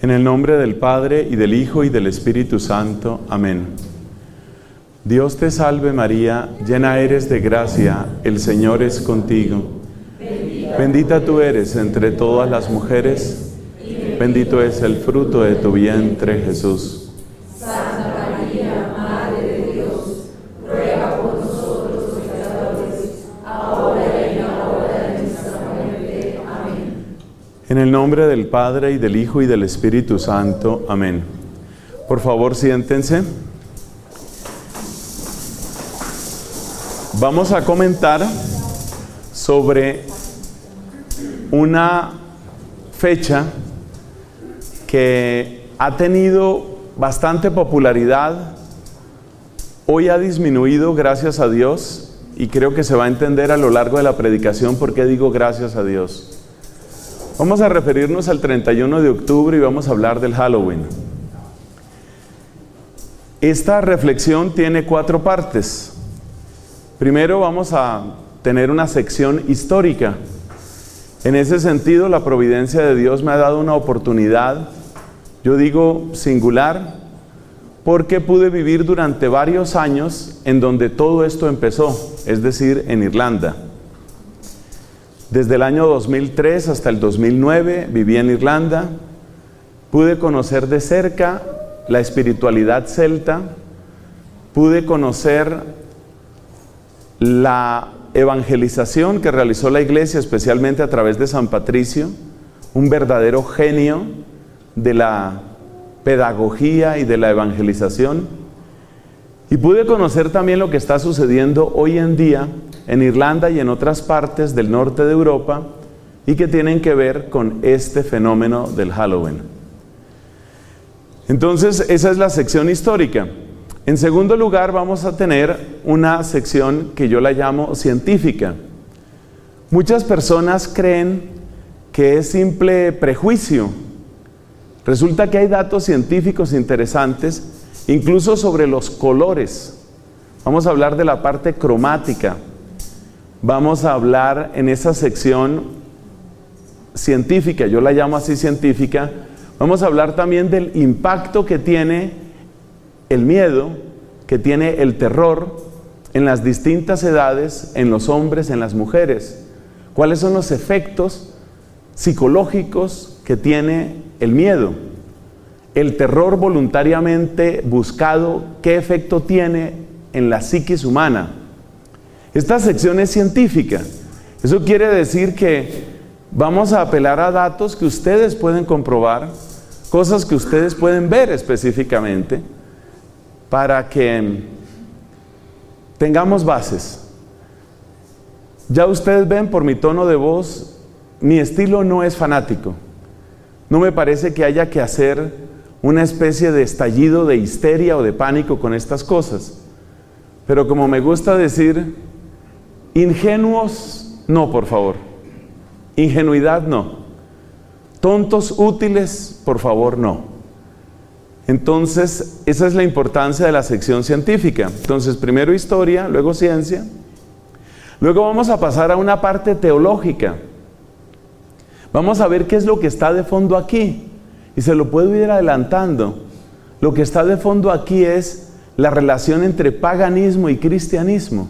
En el nombre del Padre, y del Hijo, y del Espíritu Santo. Amén. Dios te salve María, llena eres de gracia, el Señor es contigo. Bendita tú eres entre todas las mujeres, bendito es el fruto de tu vientre, Jesús. Santa María, Madre de Dios, ruega por nosotros los pecadores, ahora y en la hora de nuestra muerte. Amén. En el nombre del Padre, y del Hijo, y del Espíritu Santo. Amén. Por favor, siéntense. Vamos a comentar sobre una fecha que ha tenido bastante popularidad. Hoy ha disminuido, gracias a Dios, y creo que se va a entender a lo largo de la predicación por qué digo gracias a Dios. Vamos a referirnos al 31 de octubre y vamos a hablar del Halloween. Esta reflexión tiene 4 partes. Primero vamos a tener una sección histórica. En ese sentido, la providencia de Dios me ha dado una oportunidad, yo digo singular, porque pude vivir durante varios años en donde todo esto empezó, es decir, en Irlanda. Desde el año 2003 hasta el 2009 viví en Irlanda, pude conocer de cerca la espiritualidad celta, pude conocer la evangelización que realizó la iglesia, especialmente a través de San Patricio, un verdadero genio de la pedagogía y de la evangelización. Y pude conocer también lo que está sucediendo hoy en día en Irlanda y en otras partes del norte de Europa, y que tienen que ver con este fenómeno del Halloween. Entonces, esa es la sección histórica. En segundo lugar, vamos a tener una sección que yo la llamo científica. Muchas personas creen que es simple prejuicio. Resulta que hay datos científicos interesantes, incluso sobre los colores. Vamos a hablar de la parte cromática. Vamos a hablar en esa sección científica, yo la llamo así científica. Vamos a hablar también del impacto que tiene el miedo, que tiene el terror en las distintas edades, en los hombres, en las mujeres. ¿Cuáles son los efectos psicológicos que tiene el miedo? El terror voluntariamente buscado, ¿qué efecto tiene en la psiquis humana? Esta sección es científica. Eso quiere decir que vamos a apelar a datos que ustedes pueden comprobar, cosas que ustedes pueden ver específicamente, para que tengamos bases. Ya ustedes ven por mi tono de voz, mi estilo no es fanático. No me parece que haya que hacer una especie de estallido de histeria o de pánico con estas cosas. Pero como me gusta decir, ingenuos no, por favor. Ingenuidad no. Tontos útiles, por favor, no. Entonces, esa es la importancia de la sección científica. Entonces, primero historia, luego ciencia. Luego vamos a pasar a una parte teológica. Vamos a ver qué es lo que está de fondo aquí. Y se lo puedo ir adelantando. Lo que está de fondo aquí es la relación entre paganismo y cristianismo.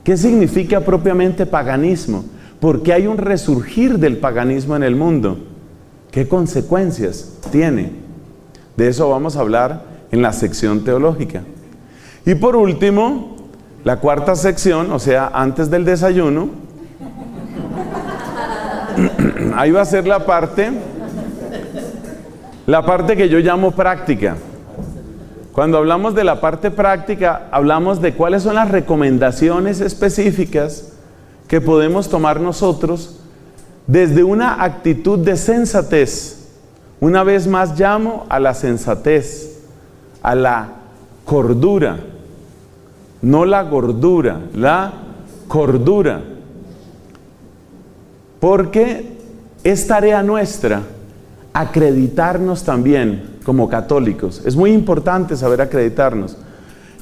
¿Qué significa propiamente paganismo? ¿Por qué hay un resurgir del paganismo en el mundo? ¿Qué consecuencias tiene? De eso vamos a hablar en la sección teológica. Y por último, la cuarta sección, o sea, antes del desayuno, ahí va a ser la parte que yo llamo práctica. Cuando hablamos de la parte práctica, hablamos de cuáles son las recomendaciones específicas que podemos tomar nosotros desde una actitud de sensatez. Una vez más llamo a la sensatez, a la cordura, no la gordura, la cordura. Porque es tarea nuestra acreditarnos también como católicos. Es muy importante saber acreditarnos.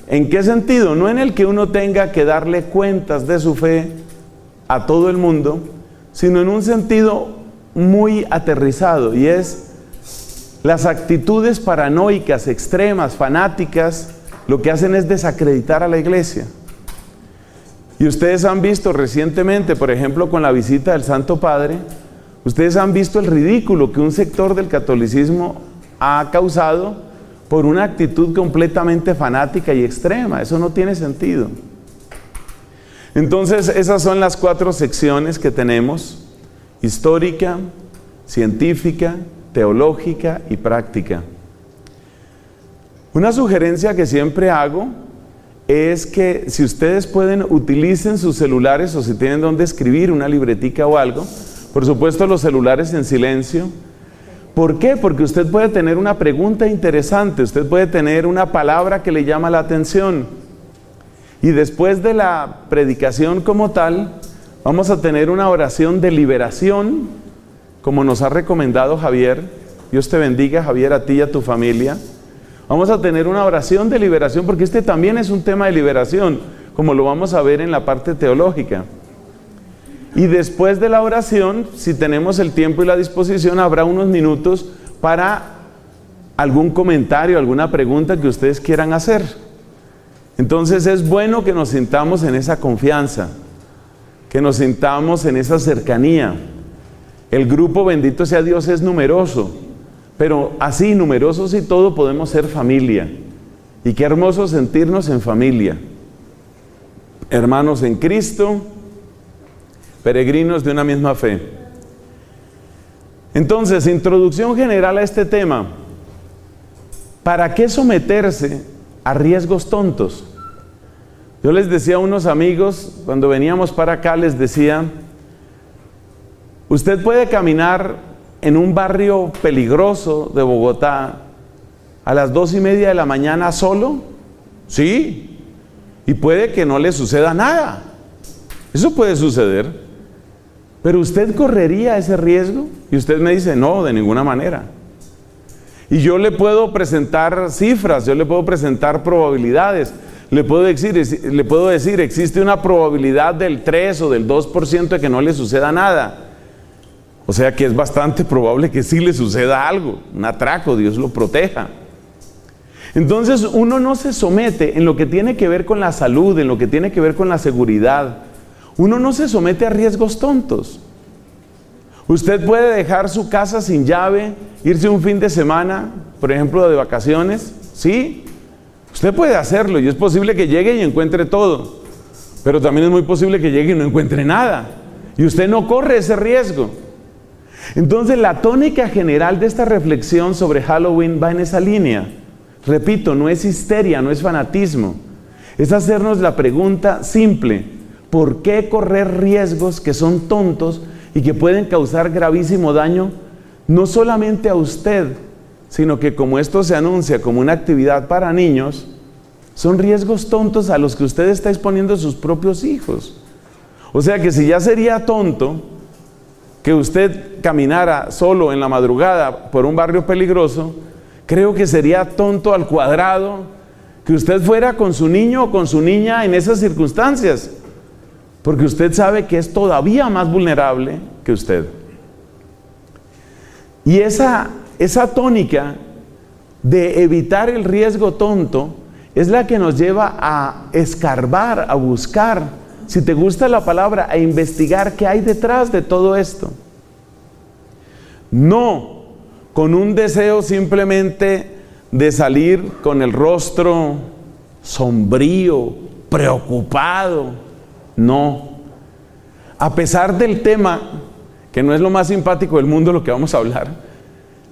¿En qué sentido? No en el que uno tenga que darle cuentas de su fe a todo el mundo, sino en un sentido muy aterrizado, y es Las actitudes paranoicas, extremas, fanáticas, lo que hacen es desacreditar a la iglesia. Y ustedes han visto recientemente, por ejemplo, con la visita del Santo Padre, ustedes han visto el ridículo que un sector del catolicismo ha causado por una actitud completamente fanática y extrema. Eso no tiene sentido. Entonces, esas son las 4 secciones que tenemos: histórica, científica, teológica y práctica. Una sugerencia que siempre hago es que si ustedes pueden, utilicen sus celulares, o si tienen donde escribir, una libretica o algo. Por supuesto, los celulares en silencio. ¿Por qué? Porque usted puede tener una pregunta interesante, usted puede tener una palabra que le llama la atención. Y después de la predicación como tal, vamos a tener una oración de liberación, como nos ha recomendado Javier. Dios te bendiga, Javier, a ti y a tu familia. Vamos a tener una oración de liberación, porque este también es un tema de liberación, como lo vamos a ver en la parte teológica. Y después de la oración, si tenemos el tiempo y la disposición, habrá unos minutos para algún comentario, alguna pregunta que ustedes quieran hacer. Entonces es bueno que nos sintamos en esa confianza, que nos sintamos en esa cercanía. El grupo, bendito sea Dios, es numeroso, pero así, numerosos y todo, podemos ser familia. Y qué hermoso sentirnos en familia. Hermanos en Cristo, peregrinos de una misma fe. Entonces, introducción general a este tema. ¿Para qué someterse a riesgos tontos? Yo les decía a unos amigos, cuando veníamos para acá, les decía: usted puede caminar en un barrio peligroso de Bogotá a las 2:30 de la mañana solo, sí, y puede que no le suceda nada. Eso puede suceder, pero usted correría ese riesgo. Y usted me dice: no, de ninguna manera. Y yo le puedo presentar cifras, yo le puedo presentar probabilidades, le puedo decir, existe una probabilidad del 3 o del 2% de que no le suceda nada. O sea que es bastante probable que sí le suceda algo, un atraco, Dios lo proteja. Entonces uno no se somete en lo que tiene que ver con la salud, en lo que tiene que ver con la seguridad. Uno no se somete a riesgos tontos. Usted puede dejar su casa sin llave, irse un fin de semana, por ejemplo, de vacaciones, ¿sí? Usted puede hacerlo y es posible que llegue y encuentre todo, pero también es muy posible que llegue y no encuentre nada. Y usted no corre ese riesgo. Entonces la tónica general de esta reflexión sobre Halloween va en esa línea. Repito, no es histeria, no es fanatismo. Es hacernos la pregunta simple: ¿por qué correr riesgos que son tontos y que pueden causar gravísimo daño, no solamente a usted, sino que, como esto se anuncia como una actividad para niños, son riesgos tontos a los que usted está exponiendo a sus propios hijos? O sea que si ya sería tonto que usted caminara solo en la madrugada por un barrio peligroso, creo que sería tonto al cuadrado que usted fuera con su niño o con su niña en esas circunstancias, porque usted sabe que es todavía más vulnerable que usted. Y esa tónica de evitar el riesgo tonto es la que nos lleva a escarbar, a buscar, si te gusta la palabra, a investigar qué hay detrás de todo esto. No con un deseo simplemente de salir con el rostro sombrío, preocupado. No. A pesar del tema, que no es lo más simpático del mundo lo que vamos a hablar,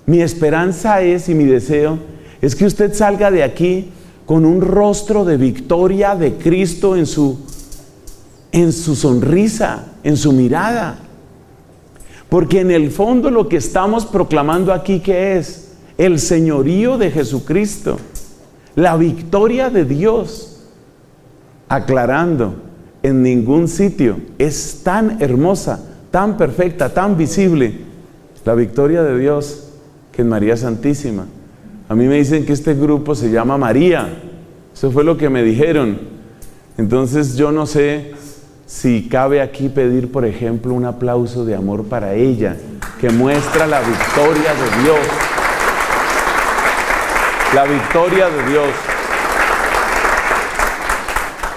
mi esperanza es, y mi deseo, es que usted salga de aquí con un rostro de victoria de Cristo en su sonrisa, en su mirada. Porque en el fondo lo que estamos proclamando aquí, ¿qué es? El señorío de Jesucristo, la victoria de Dios. Aclarando, en ningún sitio es tan hermosa, tan perfecta, tan visible la victoria de Dios que en María Santísima. A mí me dicen que este grupo se llama María. Eso fue lo que me dijeron. Entonces yo no sé si cabe aquí pedir, por ejemplo, un aplauso de amor para ella, que muestra la victoria de Dios. la victoria de Dios.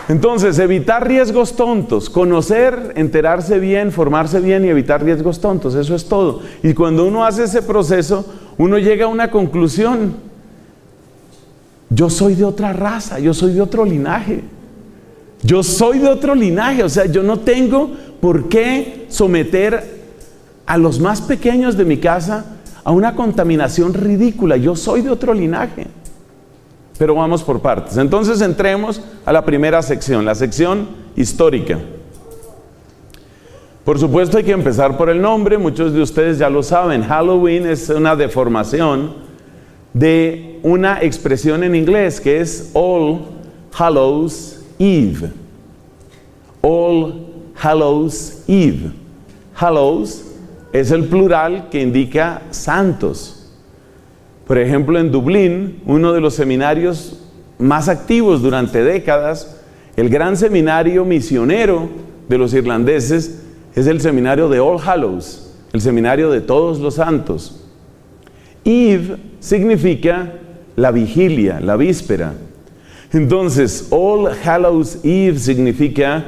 Entonces, evitar riesgos tontos, conocer, enterarse bien, formarse bien y evitar riesgos tontos, eso es todo. Y cuando uno hace ese proceso, uno llega a una conclusión. Yo soy de otra raza, yo soy de otro linaje. Yo soy de otro linaje, o sea, yo no tengo por qué someter a los más pequeños de mi casa a una contaminación ridícula. Yo soy de otro linaje. Pero vamos por partes. Entonces entremos a la primera sección, la sección histórica. Por supuesto hay que empezar por el nombre, muchos de ustedes ya lo saben. Halloween es una deformación de una expresión en inglés que es All Hallows Eve. All Hallows Eve. Hallows es el plural que indica santos. Por ejemplo, en Dublín, uno de los seminarios más activos durante décadas, el gran seminario misionero de los irlandeses, es el seminario de All Hallows, el seminario de todos los santos. Eve significa la vigilia, la víspera. Entonces, All Hallows Eve significa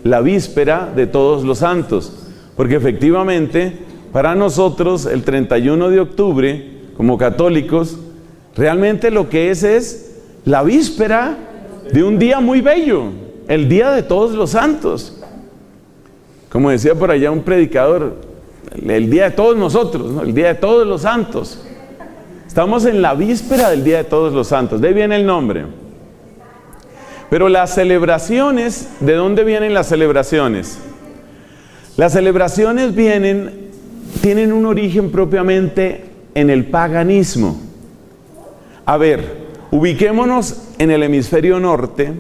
la víspera de todos los santos, porque efectivamente, para nosotros, el 31 de octubre, como católicos, realmente lo que es la víspera de un día muy bello, el día de todos los santos. Como decía por allá un predicador, el día de todos nosotros, ¿no? El día de todos los santos. Estamos en la víspera del día de todos los santos, de ahí viene el nombre. Pero las celebraciones, ¿de dónde vienen las celebraciones? Las celebraciones tienen un origen propiamente en el paganismo. A ver, ubiquémonos en el hemisferio norte,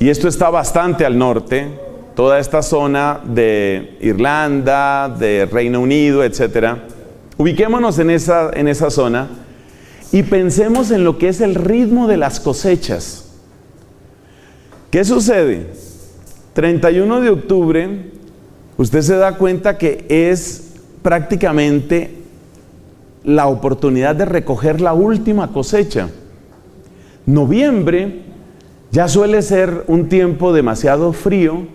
y esto está bastante al norte, toda esta zona de Irlanda, de Reino Unido, etc. Ubiquémonos en esa zona y pensemos en lo que es el ritmo de las cosechas. ¿Qué sucede? 31 de octubre, usted se da cuenta que es prácticamente la oportunidad de recoger la última cosecha. Noviembre ya suele ser un tiempo demasiado frío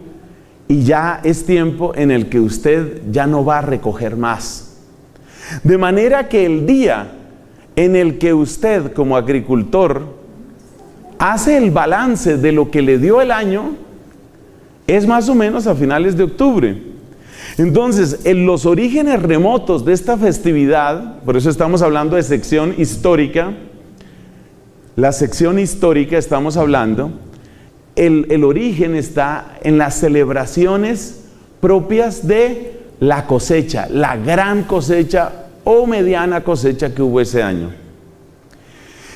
y ya es tiempo en el que usted ya no va a recoger más. De manera que el día en el que usted como agricultor hace el balance de lo que le dio el año es más o menos a finales de octubre. Entonces, en los orígenes remotos de esta festividad, por eso estamos hablando de sección histórica, la sección histórica estamos hablando, el origen está en las celebraciones propias de la cosecha, la gran cosecha o mediana cosecha que hubo ese año.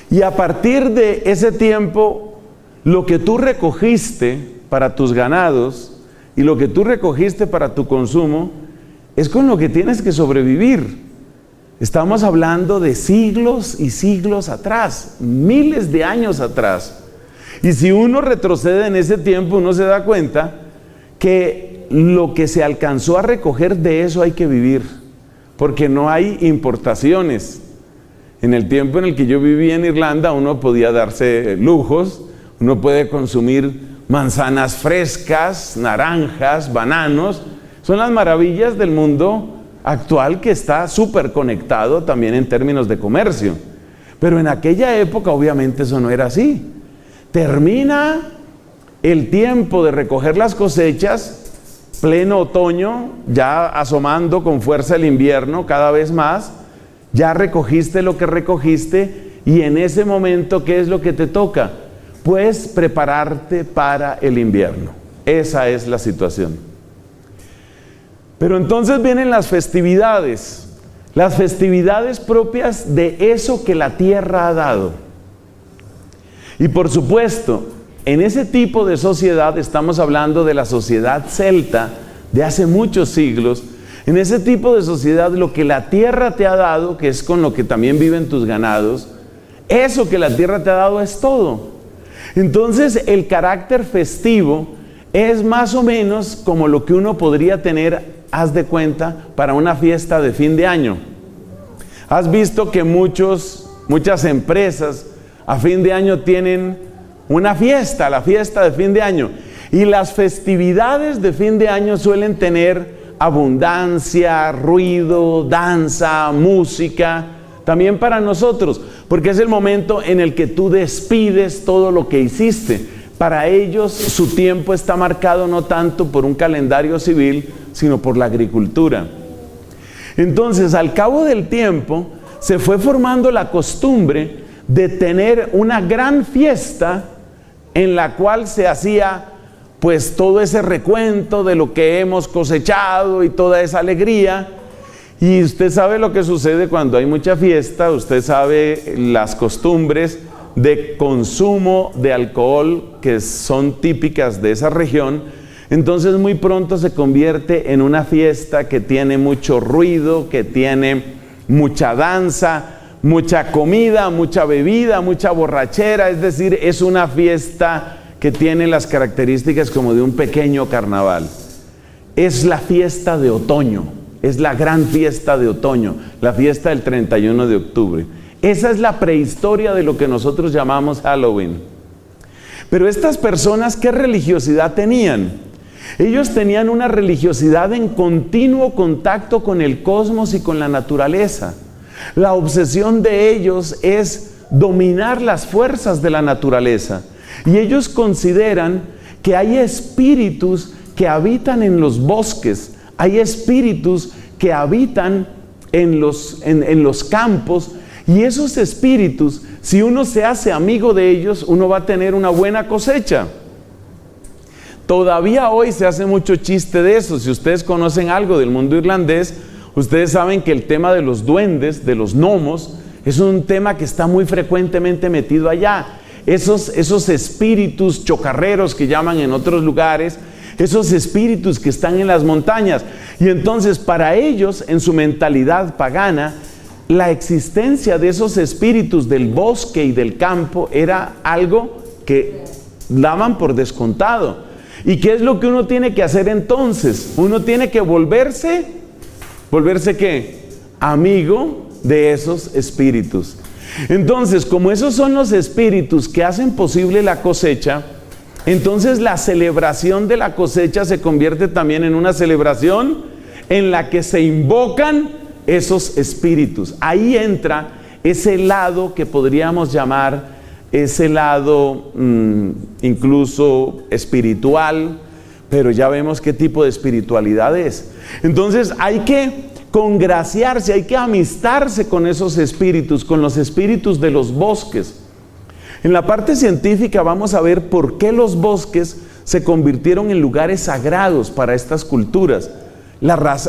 Y a partir de ese tiempo, lo que tú recogiste para tus ganados, y lo que tú recogiste para tu consumo es con lo que tienes que sobrevivir. Estamos hablando de siglos y siglos atrás, miles de años atrás. Y si uno retrocede en ese tiempo, uno se da cuenta que lo que se alcanzó a recoger de eso hay que vivir, porque no hay importaciones. En el tiempo en el que yo vivía en Irlanda, uno podía darse lujos, uno puede consumir manzanas frescas, naranjas, bananos. Son las maravillas del mundo actual que está súper conectado también en términos de comercio. Pero en aquella época obviamente eso no era así. Termina el tiempo de recoger las cosechas, pleno otoño, ya asomando con fuerza el invierno cada vez más, ya recogiste lo que recogiste y en ese momento, ¿qué es lo que te toca? Pues prepararte para el invierno. Esa es la situación. Pero entonces vienen las festividades propias de eso que la tierra ha dado. Y por supuesto, en ese tipo de sociedad, estamos hablando de la sociedad celta de hace muchos siglos, en ese tipo de sociedad lo que la tierra te ha dado, que es con lo que también viven tus ganados, eso que la tierra te ha dado es todo. Entonces el carácter festivo es más o menos como lo que uno podría tener, haz de cuenta, para una fiesta de fin de año. Has visto que muchas empresas a fin de año tienen una fiesta, la fiesta de fin de año. Y las festividades de fin de año suelen tener abundancia, ruido, danza, música, también para nosotros, porque es el momento en el que tú despides todo lo que hiciste. Para ellos su tiempo está marcado no tanto por un calendario civil, sino por la agricultura. Entonces, al cabo del tiempo, se fue formando la costumbre de tener una gran fiesta en la cual se hacía pues todo ese recuento de lo que hemos cosechado y toda esa alegría. Y usted sabe lo que sucede cuando hay mucha fiesta, usted sabe las costumbres de consumo de alcohol que son típicas de esa región. Entonces muy pronto se convierte en una fiesta que tiene mucho ruido, que tiene mucha danza, mucha comida, mucha bebida, mucha borrachera. Es decir, es una fiesta que tiene las características como de un pequeño carnaval. Es la fiesta de otoño, es la gran fiesta de otoño, la fiesta del 31 de octubre. Esa es la prehistoria de lo que nosotros llamamos Halloween. Pero estas personas, ¿qué religiosidad tenían? Ellos tenían una religiosidad en continuo contacto con el cosmos y con la naturaleza. La obsesión de ellos es dominar las fuerzas de la naturaleza. Y ellos consideran que hay espíritus que habitan en los bosques, hay espíritus que habitan en los campos, y esos espíritus, si uno se hace amigo de ellos, uno va a tener una buena cosecha. Todavía hoy se hace mucho chiste de eso. Si ustedes conocen algo del mundo irlandés, ustedes saben que el tema de los duendes, de los gnomos, es un tema que está muy frecuentemente metido allá. Esos espíritus chocarreros que llaman en otros lugares, esos espíritus que están en las montañas. Y entonces para ellos, en su mentalidad pagana, la existencia de esos espíritus del bosque y del campo era algo que daban por descontado. ¿Y qué es lo que uno tiene que hacer entonces? Uno tiene que ¿volverse qué? Amigo de esos espíritus. Entonces, como esos son los espíritus que hacen posible la cosecha, entonces la celebración de la cosecha se convierte también en una celebración en la que se invocan esos espíritus. Ahí entra ese lado que podríamos llamar ese lado incluso espiritual, pero ya vemos qué tipo de espiritualidad es. Entonces hay que congraciarse, hay que amistarse con esos espíritus, con los espíritus de los bosques. En la parte científica vamos a ver por qué los bosques se convirtieron en lugares sagrados para estas culturas.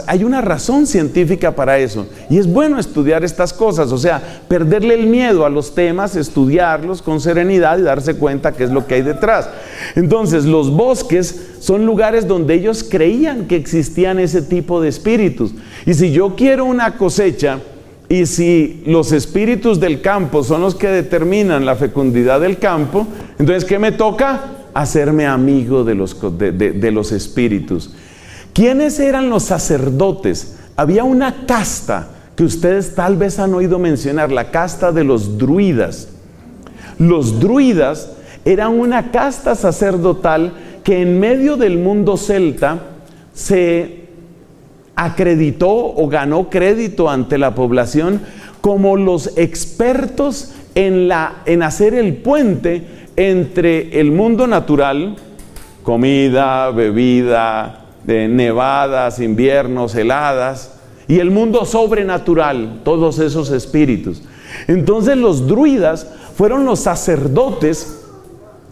Hay una razón científica para eso, y es bueno estudiar estas cosas, o sea, perderle el miedo a los temas, estudiarlos con serenidad y darse cuenta qué es lo que hay detrás. Entonces, los bosques son lugares donde ellos creían que existían ese tipo de espíritus. Y si yo quiero una cosecha, y si los espíritus del campo son los que determinan la fecundidad del campo, entonces, ¿qué me toca? Hacerme amigo de los espíritus. ¿Quiénes eran los sacerdotes? Había una casta que ustedes tal vez han oído mencionar, la casta de los druidas. Los druidas eran una casta sacerdotal que en medio del mundo celta se acreditó o ganó crédito ante la población como los expertos en hacer el puente entre el mundo natural, comida, bebida, de nevadas, inviernos, heladas, y el mundo sobrenatural, todos esos espíritus. Entonces los druidas fueron los sacerdotes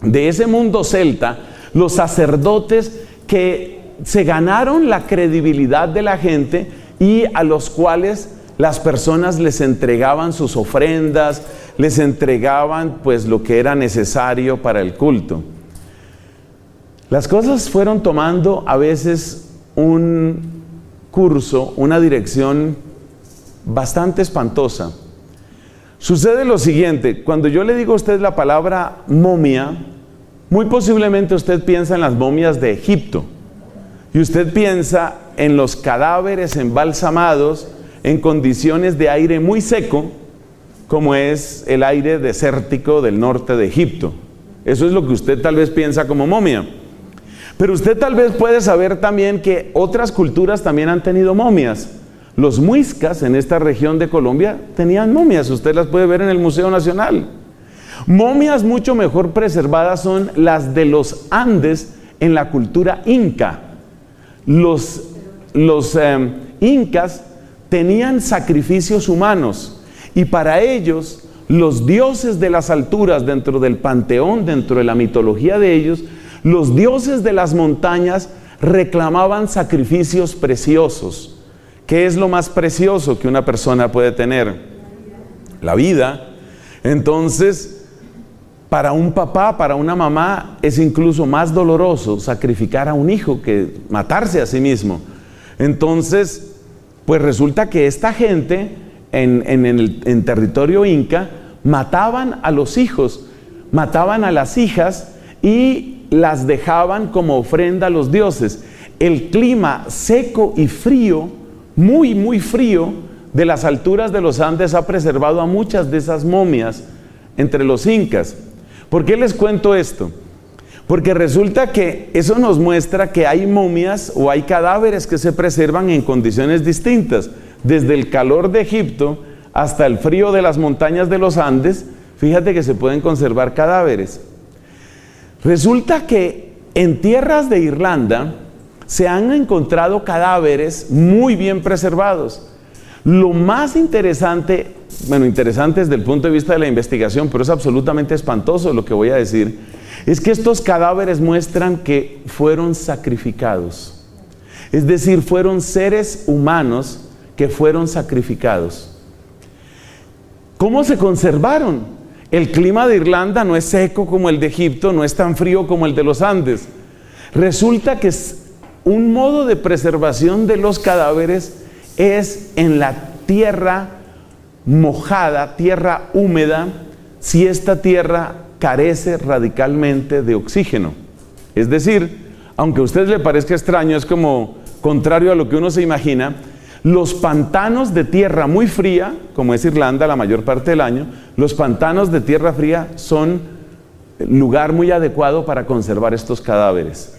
de ese mundo celta, los sacerdotes que se ganaron la credibilidad de la gente y a los cuales las personas les entregaban sus ofrendas, les entregaban pues lo que era necesario para el culto. Las cosas fueron tomando a veces un curso, una dirección bastante espantosa. Sucede lo siguiente: cuando yo le digo a usted la palabra momia, muy posiblemente usted piensa en las momias de Egipto, y usted piensa en los cadáveres embalsamados en condiciones de aire muy seco, como es el aire desértico del norte de Egipto. Eso es lo que usted tal vez piensa como momia. Pero usted tal vez puede saber también que otras culturas también han tenido momias. Los muiscas en esta región de Colombia tenían momias, usted las puede ver en el Museo Nacional. Momias mucho mejor preservadas son las de los Andes en la cultura inca. Los incas tenían sacrificios humanos y para ellos los dioses de las alturas dentro del panteón, dentro de la mitología de ellos, los dioses de las montañas reclamaban sacrificios preciosos. ¿Qué es lo más precioso que una persona puede tener? La vida. Entonces, para un papá, para una mamá, es incluso más doloroso sacrificar a un hijo que matarse a sí mismo. Entonces, pues resulta que esta gente en territorio inca mataban a los hijos, mataban a las hijas y las dejaban como ofrenda a los dioses. El clima seco y frío, muy, muy frío, de las alturas de los Andes ha preservado a muchas de esas momias entre los incas. ¿Por qué les cuento esto? Porque resulta que eso nos muestra que hay momias o hay cadáveres que se preservan en condiciones distintas. Desde el calor de Egipto hasta el frío de las montañas de los Andes, fíjate que se pueden conservar cadáveres. Resulta que en tierras de Irlanda se han encontrado cadáveres muy bien preservados. Lo más interesante, bueno, interesante desde el punto de vista de la investigación, pero es absolutamente espantoso lo que voy a decir, es que estos cadáveres muestran que fueron sacrificados. Es decir, fueron seres humanos que fueron sacrificados. ¿Cómo se conservaron? El clima de Irlanda no es seco como el de Egipto, no es tan frío como el de los Andes. Resulta que un modo de preservación de los cadáveres es en la tierra mojada, tierra húmeda, si esta tierra carece radicalmente de oxígeno. Es decir, aunque a usted le parezca extraño, es como contrario a lo que uno se imagina, los pantanos de tierra muy fría, como es Irlanda la mayor parte del año, los pantanos de tierra fría son lugar muy adecuado para conservar estos cadáveres.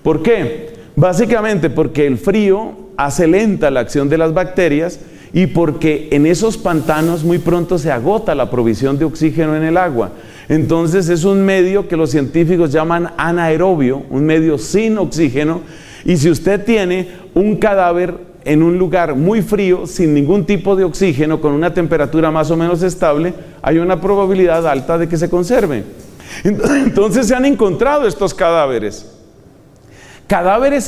¿Por qué? Básicamente porque el frío hace lenta la acción de las bacterias y porque en esos pantanos muy pronto se agota la provisión de oxígeno en el agua. Entonces es un medio que los científicos llaman anaerobio, un medio sin oxígeno, y si usted tiene un cadáver en un lugar muy frío, sin ningún tipo de oxígeno, con una temperatura más o menos estable, hay una probabilidad alta de que se conserve. Entonces se han encontrado estos cadáveres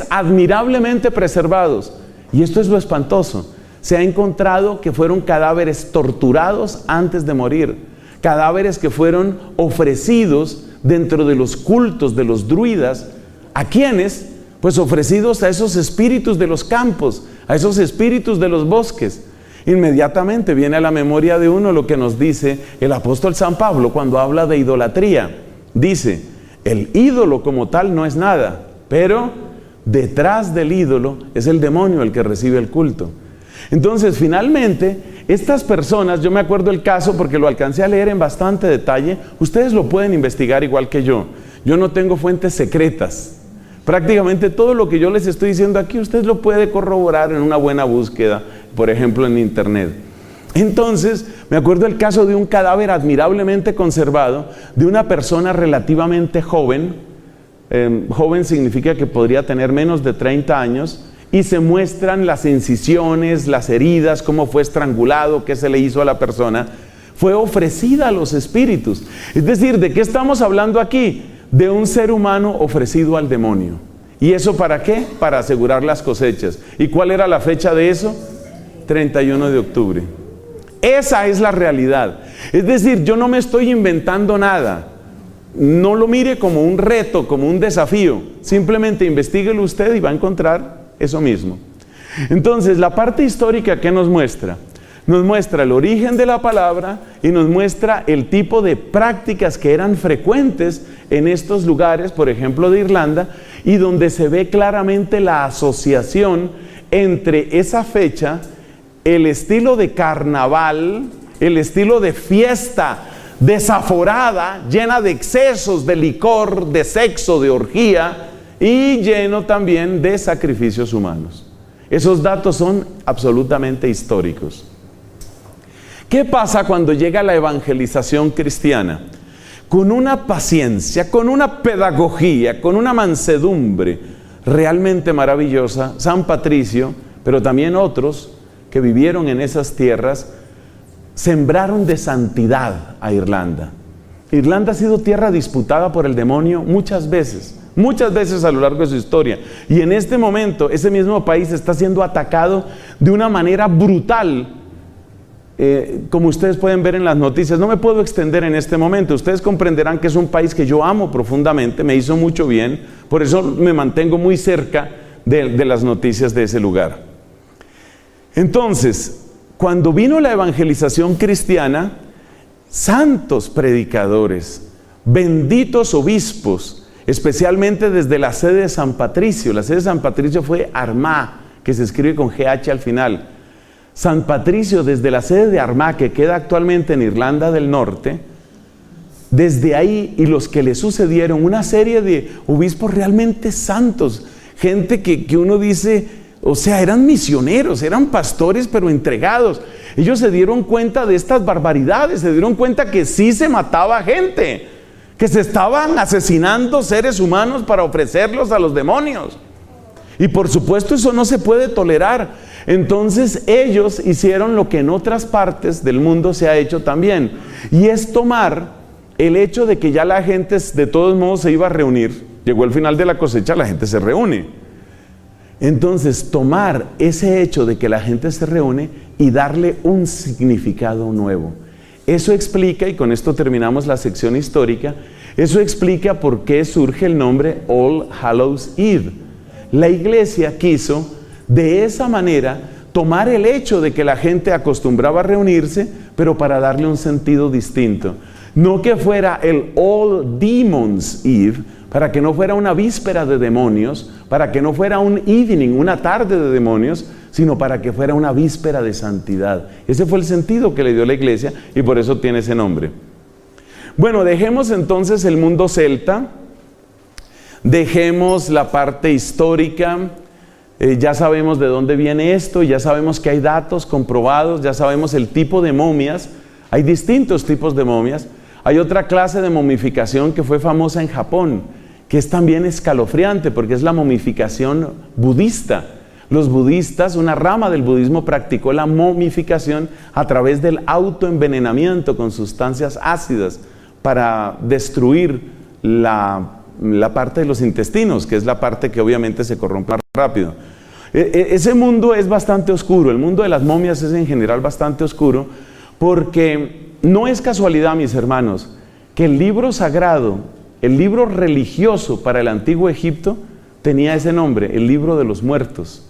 admirablemente preservados, y esto es lo espantoso. Se ha encontrado que fueron cadáveres torturados antes de morir, cadáveres que fueron ofrecidos dentro de los cultos de los druidas. ¿A quiénes? Pues ofrecidos a esos espíritus de los campos, a esos espíritus de los bosques. Inmediatamente viene a la memoria de uno lo que nos dice el apóstol San Pablo cuando habla de idolatría. Dice, el ídolo como tal no es nada, pero detrás del ídolo es el demonio el que recibe el culto. Entonces, finalmente, estas personas, yo me acuerdo el caso porque lo alcancé a leer en bastante detalle, ustedes lo pueden investigar igual que yo no tengo fuentes secretas. Prácticamente todo lo que yo les estoy diciendo aquí, usted lo puede corroborar en una buena búsqueda, por ejemplo en internet. Entonces, me acuerdo el caso de un cadáver admirablemente conservado, de una persona relativamente joven. Joven significa que podría tener menos de 30 años, y se muestran las incisiones, las heridas, cómo fue estrangulado, qué se le hizo a la persona. Fue ofrecida a los espíritus. Es decir, ¿de qué estamos hablando aquí? De un ser humano ofrecido al demonio. ¿Y eso para qué? Para asegurar las cosechas. ¿Y cuál era la fecha de eso? 31 de octubre. Esa es la realidad. Es decir, yo no me estoy inventando nada. No lo mire como un reto, como un desafío. Simplemente investíguelo usted y va a encontrar eso mismo. Entonces, la parte histórica, ¿qué nos muestra? Nos muestra el origen de la palabra y nos muestra el tipo de prácticas que eran frecuentes en estos lugares, por ejemplo de Irlanda, y donde se ve claramente la asociación entre esa fecha, el estilo de carnaval, el estilo de fiesta desaforada, llena de excesos, de licor, de sexo, de orgía y lleno también de sacrificios humanos. Esos datos son absolutamente históricos. ¿Qué pasa cuando llega la evangelización cristiana? Con una paciencia, con una pedagogía, con una mansedumbre realmente maravillosa, San Patricio, pero también otros que vivieron en esas tierras, sembraron de santidad a Irlanda. Irlanda ha sido tierra disputada por el demonio muchas veces a lo largo de su historia. Y en este momento, ese mismo país está siendo atacado de una manera brutal, como ustedes pueden ver en las noticias. No me puedo extender en este momento. Ustedes comprenderán que es un país que yo amo profundamente, me hizo mucho bien, por eso me mantengo muy cerca de las noticias de ese lugar. Entonces, cuando vino la evangelización cristiana, santos predicadores, benditos obispos, especialmente desde la sede de San Patricio. La sede de San Patricio fue Armagh, que se escribe con GH al final. San Patricio, desde la sede de Armagh, que queda actualmente en Irlanda del Norte, desde ahí y los que le sucedieron, una serie de obispos realmente santos, gente que uno dice, o sea, eran misioneros, eran pastores, pero entregados. Ellos se dieron cuenta de estas barbaridades, se dieron cuenta que sí se mataba gente, que se estaban asesinando seres humanos para ofrecerlos a los demonios. Y por supuesto eso no se puede tolerar. Entonces ellos hicieron lo que en otras partes del mundo se ha hecho también, y es tomar el hecho de que ya la gente de todos modos se iba a reunir. Llegó el final de la cosecha, la gente se reúne. Entonces tomar ese hecho de que la gente se reúne y darle un significado nuevo. Eso explica, y con esto terminamos la sección histórica, eso explica por qué surge el nombre All Hallows Eve. La iglesia quiso de esa manera tomar el hecho de que la gente acostumbraba a reunirse, pero para darle un sentido distinto. No que fuera el All Demons Eve, para que no fuera una víspera de demonios, para que no fuera un evening, una tarde de demonios, sino para que fuera una víspera de santidad. Ese fue el sentido que le dio la iglesia y por eso tiene ese nombre. Bueno, dejemos entonces el mundo celta, dejemos la parte histórica, ya sabemos de dónde viene esto, ya sabemos que hay datos comprobados, ya sabemos el tipo de momias, hay distintos tipos de momias. Hay otra clase de momificación que fue famosa en Japón, que es también escalofriante porque es la momificación budista. Los budistas, una rama del budismo, practicó la momificación a través del autoenvenenamiento con sustancias ácidas para destruir la parte de los intestinos, que es la parte que obviamente se corrompe más rápido. Ese mundo es bastante oscuro, el mundo de las momias es en general bastante oscuro, porque no es casualidad, mis hermanos, que el libro sagrado, el libro religioso para el antiguo Egipto, tenía ese nombre, el libro de los muertos.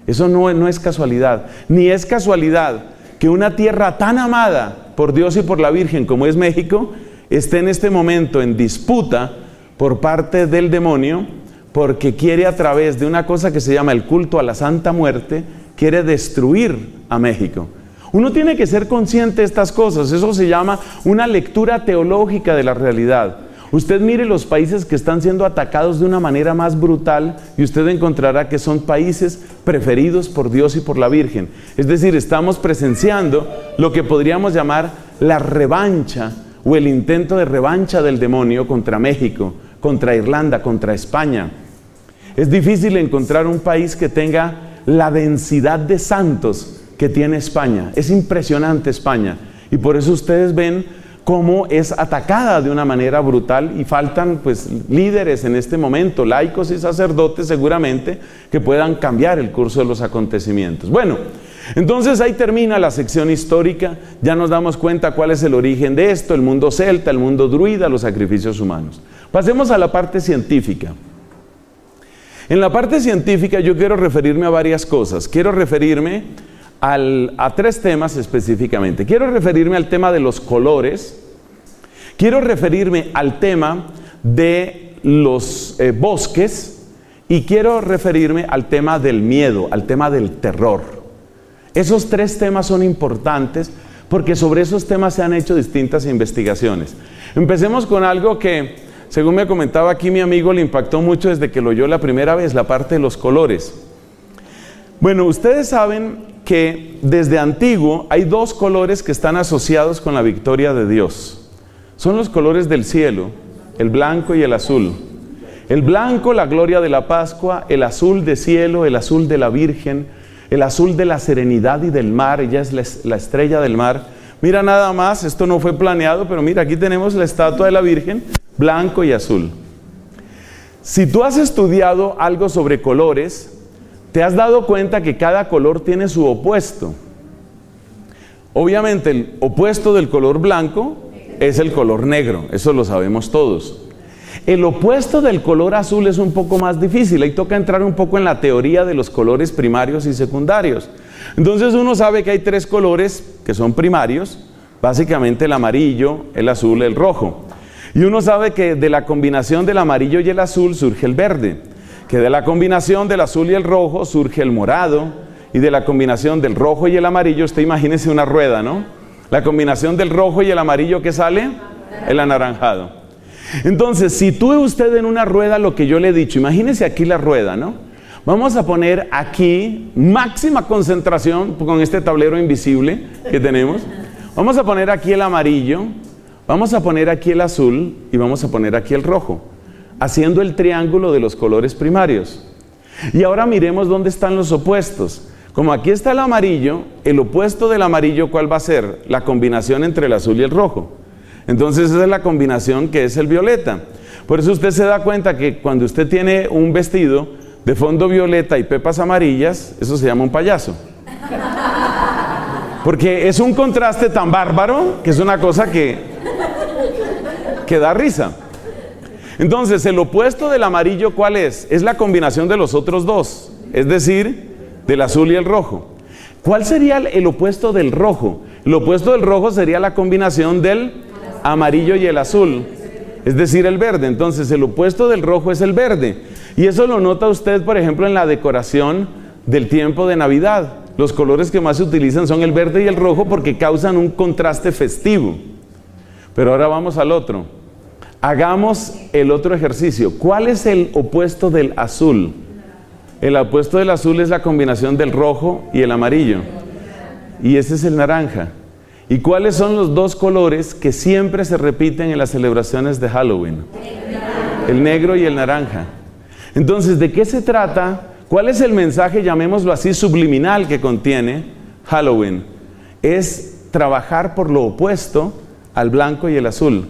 Eso no es casualidad, ni es casualidad que una tierra tan amada por Dios y por la Virgen como es México, esté en este momento en disputa por parte del demonio, porque quiere a través de una cosa que se llama el culto a la Santa Muerte, quiere destruir a México. Uno tiene que ser consciente de estas cosas, eso se llama una lectura teológica de la realidad. Usted mire los países que están siendo atacados de una manera más brutal y usted encontrará que son países preferidos por Dios y por la Virgen. Es decir, estamos presenciando lo que podríamos llamar la revancha o el intento de revancha del demonio contra México, contra Irlanda, contra España. Es difícil encontrar un país que tenga la densidad de santos que tiene España. Es impresionante España y por eso ustedes ven cómo es atacada de una manera brutal y faltan pues líderes en este momento, laicos y sacerdotes seguramente, que puedan cambiar el curso de los acontecimientos. Bueno, entonces ahí termina la sección histórica, ya nos damos cuenta cuál es el origen de esto, el mundo celta, el mundo druida, los sacrificios humanos. Pasemos a la parte científica. En la parte científica yo quiero referirme a varias cosas, quiero referirme a tres temas específicamente. Quiero referirme al tema de los colores, quiero referirme al tema de los bosques y quiero referirme al tema del miedo, al tema del terror. Esos tres temas son importantes porque sobre esos temas se han hecho distintas investigaciones. Empecemos con algo que, según me comentaba aquí mi amigo, le impactó mucho desde que lo oyó la primera vez, la parte de los colores. Bueno, ustedes saben que desde antiguo hay dos colores que están asociados con la victoria de Dios. Son los colores del cielo, el blanco y el azul. El blanco, la gloria de la Pascua; el azul de cielo, el azul de la Virgen, el azul de la serenidad y del mar. Ella es la estrella del mar. Mira nada más, esto no fue planeado, pero mira, aquí tenemos la estatua de la Virgen, blanco y azul. Si tú has estudiado algo sobre colores, te has dado cuenta que cada color tiene su opuesto. Obviamente el opuesto del color blanco es el color negro, eso lo sabemos todos. El opuesto del color azul es un poco más difícil, ahí toca entrar un poco en la teoría de los colores primarios y secundarios. Entonces uno sabe que hay tres colores que son primarios, básicamente el amarillo, el azul, el rojo. Y uno sabe que de la combinación del amarillo y el azul surge el verde, que de la combinación del azul y el rojo surge el morado, y de la combinación del rojo y el amarillo, usted imagínese una rueda, ¿no? La combinación del rojo y el amarillo, ¿qué sale? El anaranjado. Entonces, si tuve usted en una rueda lo que yo le he dicho, imagínese aquí la rueda, ¿no? Vamos a poner aquí máxima concentración con este tablero invisible que tenemos. Vamos a poner aquí el amarillo, vamos a poner aquí el azul y vamos a poner aquí el rojo, haciendo el triángulo de los colores primarios. Y ahora miremos dónde están los opuestos. Como aquí está el amarillo, el opuesto del amarillo, ¿cuál va a ser? La combinación entre el azul y el rojo. Entonces esa es la combinación que es el violeta. Por eso usted se da cuenta que cuando usted tiene un vestido de fondo violeta y pepas amarillas, eso se llama un payaso. Porque es un contraste tan bárbaro que es una cosa que da risa. Entonces, el opuesto del amarillo, ¿cuál es? Es la combinación de los otros dos, es decir, del azul y el rojo. ¿Cuál sería el opuesto del rojo? El opuesto del rojo sería la combinación del amarillo y el azul, es decir, el verde. Entonces, el opuesto del rojo es el verde. Y eso lo nota usted, por ejemplo, en la decoración del tiempo de Navidad. Los colores que más se utilizan son el verde y el rojo porque causan un contraste festivo. Pero ahora vamos al otro. Hagamos el otro ejercicio. ¿Cuál es el opuesto del azul? El opuesto del azul es la combinación del rojo y el amarillo. Y ese es el naranja. ¿Y cuáles son los dos colores que siempre se repiten en las celebraciones de Halloween? El negro y el naranja. Entonces, ¿de qué se trata? ¿Cuál es el mensaje, llamémoslo así, subliminal que contiene Halloween? Es trabajar por lo opuesto al blanco y el azul.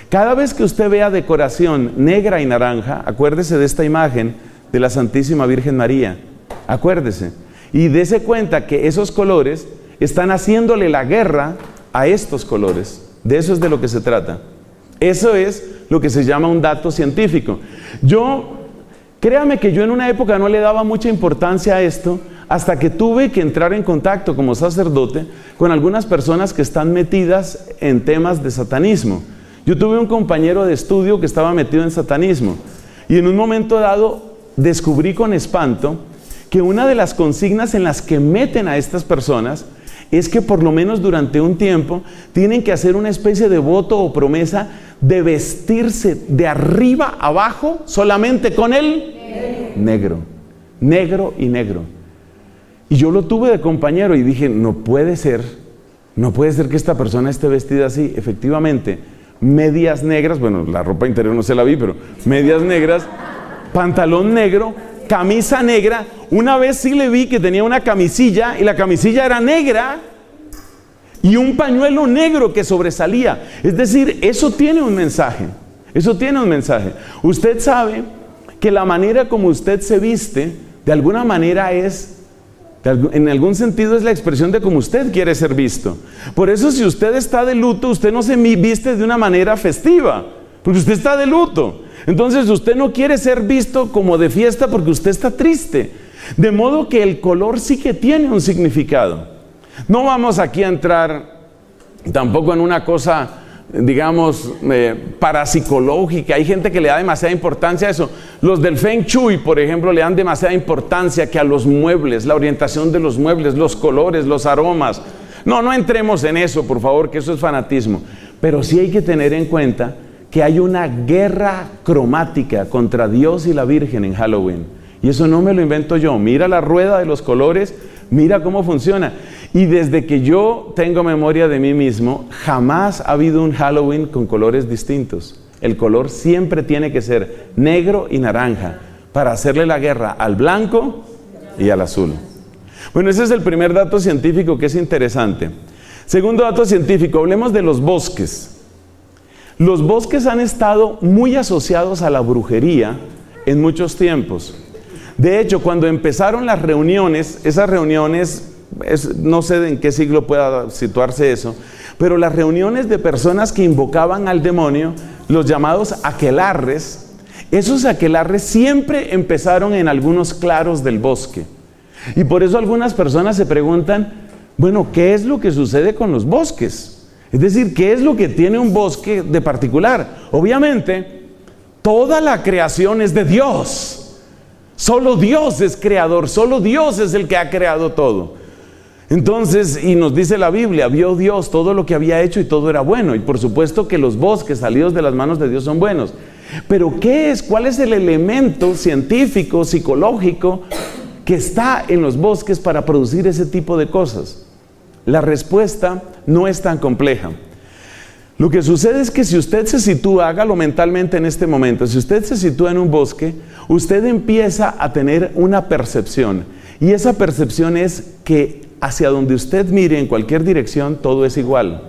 Cada vez que usted vea decoración negra y naranja, acuérdese de esta imagen de la Santísima Virgen María. Acuérdese. Y dése cuenta que esos colores están haciéndole la guerra a estos colores. De eso es de lo que se trata. Eso es lo que se llama un dato científico. Créame que yo en una época no le daba mucha importancia a esto, hasta que tuve que entrar en contacto como sacerdote con algunas personas que están metidas en temas de satanismo. Yo tuve un compañero de estudio que estaba metido en satanismo y en un momento dado descubrí con espanto que una de las consignas en las que meten a estas personas es que por lo menos durante un tiempo tienen que hacer una especie de voto o promesa de vestirse de arriba a abajo solamente con el negro. Negro y negro. Y yo lo tuve de compañero y dije, no puede ser que esta persona esté vestida así. Efectivamente, medias negras, bueno, la ropa interior no se la vi, pero medias negras, pantalón negro, camisa negra. Una vez sí le vi que tenía una camisilla y la camisilla era negra y un pañuelo negro que sobresalía. Es decir, eso tiene un mensaje. Eso tiene un mensaje. Usted sabe que la manera como usted se viste, de alguna manera en algún sentido es la expresión de cómo usted quiere ser visto. Por eso si usted está de luto, usted no se viste de una manera festiva, porque usted está de luto. Entonces usted no quiere ser visto como de fiesta porque usted está triste. De modo que el color sí que tiene un significado. No vamos aquí a entrar tampoco en una cosa, digamos, parapsicológica. Hay gente que le da demasiada importancia a eso. Los del Feng Shui, por ejemplo, le dan demasiada importancia que a los muebles, la orientación de los muebles, los colores, los aromas. No entremos en eso, por favor, que eso es fanatismo. Pero sí hay que tener en cuenta que hay una guerra cromática contra Dios y la Virgen en Halloween. Y eso no me lo invento yo. Mira la rueda de los colores, mira cómo funciona. Y desde que yo tengo memoria de mí mismo, jamás ha habido un Halloween con colores distintos. El color siempre tiene que ser negro y naranja para hacerle la guerra al blanco y al azul. Bueno, ese es el primer dato científico que es interesante. Segundo dato científico, hablemos de los bosques. Los bosques han estado muy asociados a la brujería en muchos tiempos. De hecho, cuando empezaron las reuniones, esas reuniones, no sé en qué siglo pueda situarse eso, pero las reuniones de personas que invocaban al demonio, los llamados aquelarres, esos aquelarres siempre empezaron en algunos claros del bosque. Y por eso algunas personas se preguntan, bueno, ¿qué es lo que sucede con los bosques? Es decir, ¿qué es lo que tiene un bosque de particular? Obviamente, toda la creación es de Dios. Solo Dios es creador, solo Dios es el que ha creado todo. Entonces, y nos dice la Biblia, vio Dios todo lo que había hecho y todo era bueno. Y por supuesto que los bosques salidos de las manos de Dios son buenos. Pero ¿qué es? ¿Cuál es el elemento científico, psicológico que está en los bosques para producir ese tipo de cosas? La respuesta no es tan compleja. Lo que sucede es que si usted se sitúa, hágalo mentalmente en este momento, si usted se sitúa en un bosque, usted empieza a tener una percepción. Y esa percepción es que hacia donde usted mire, en cualquier dirección, todo es igual.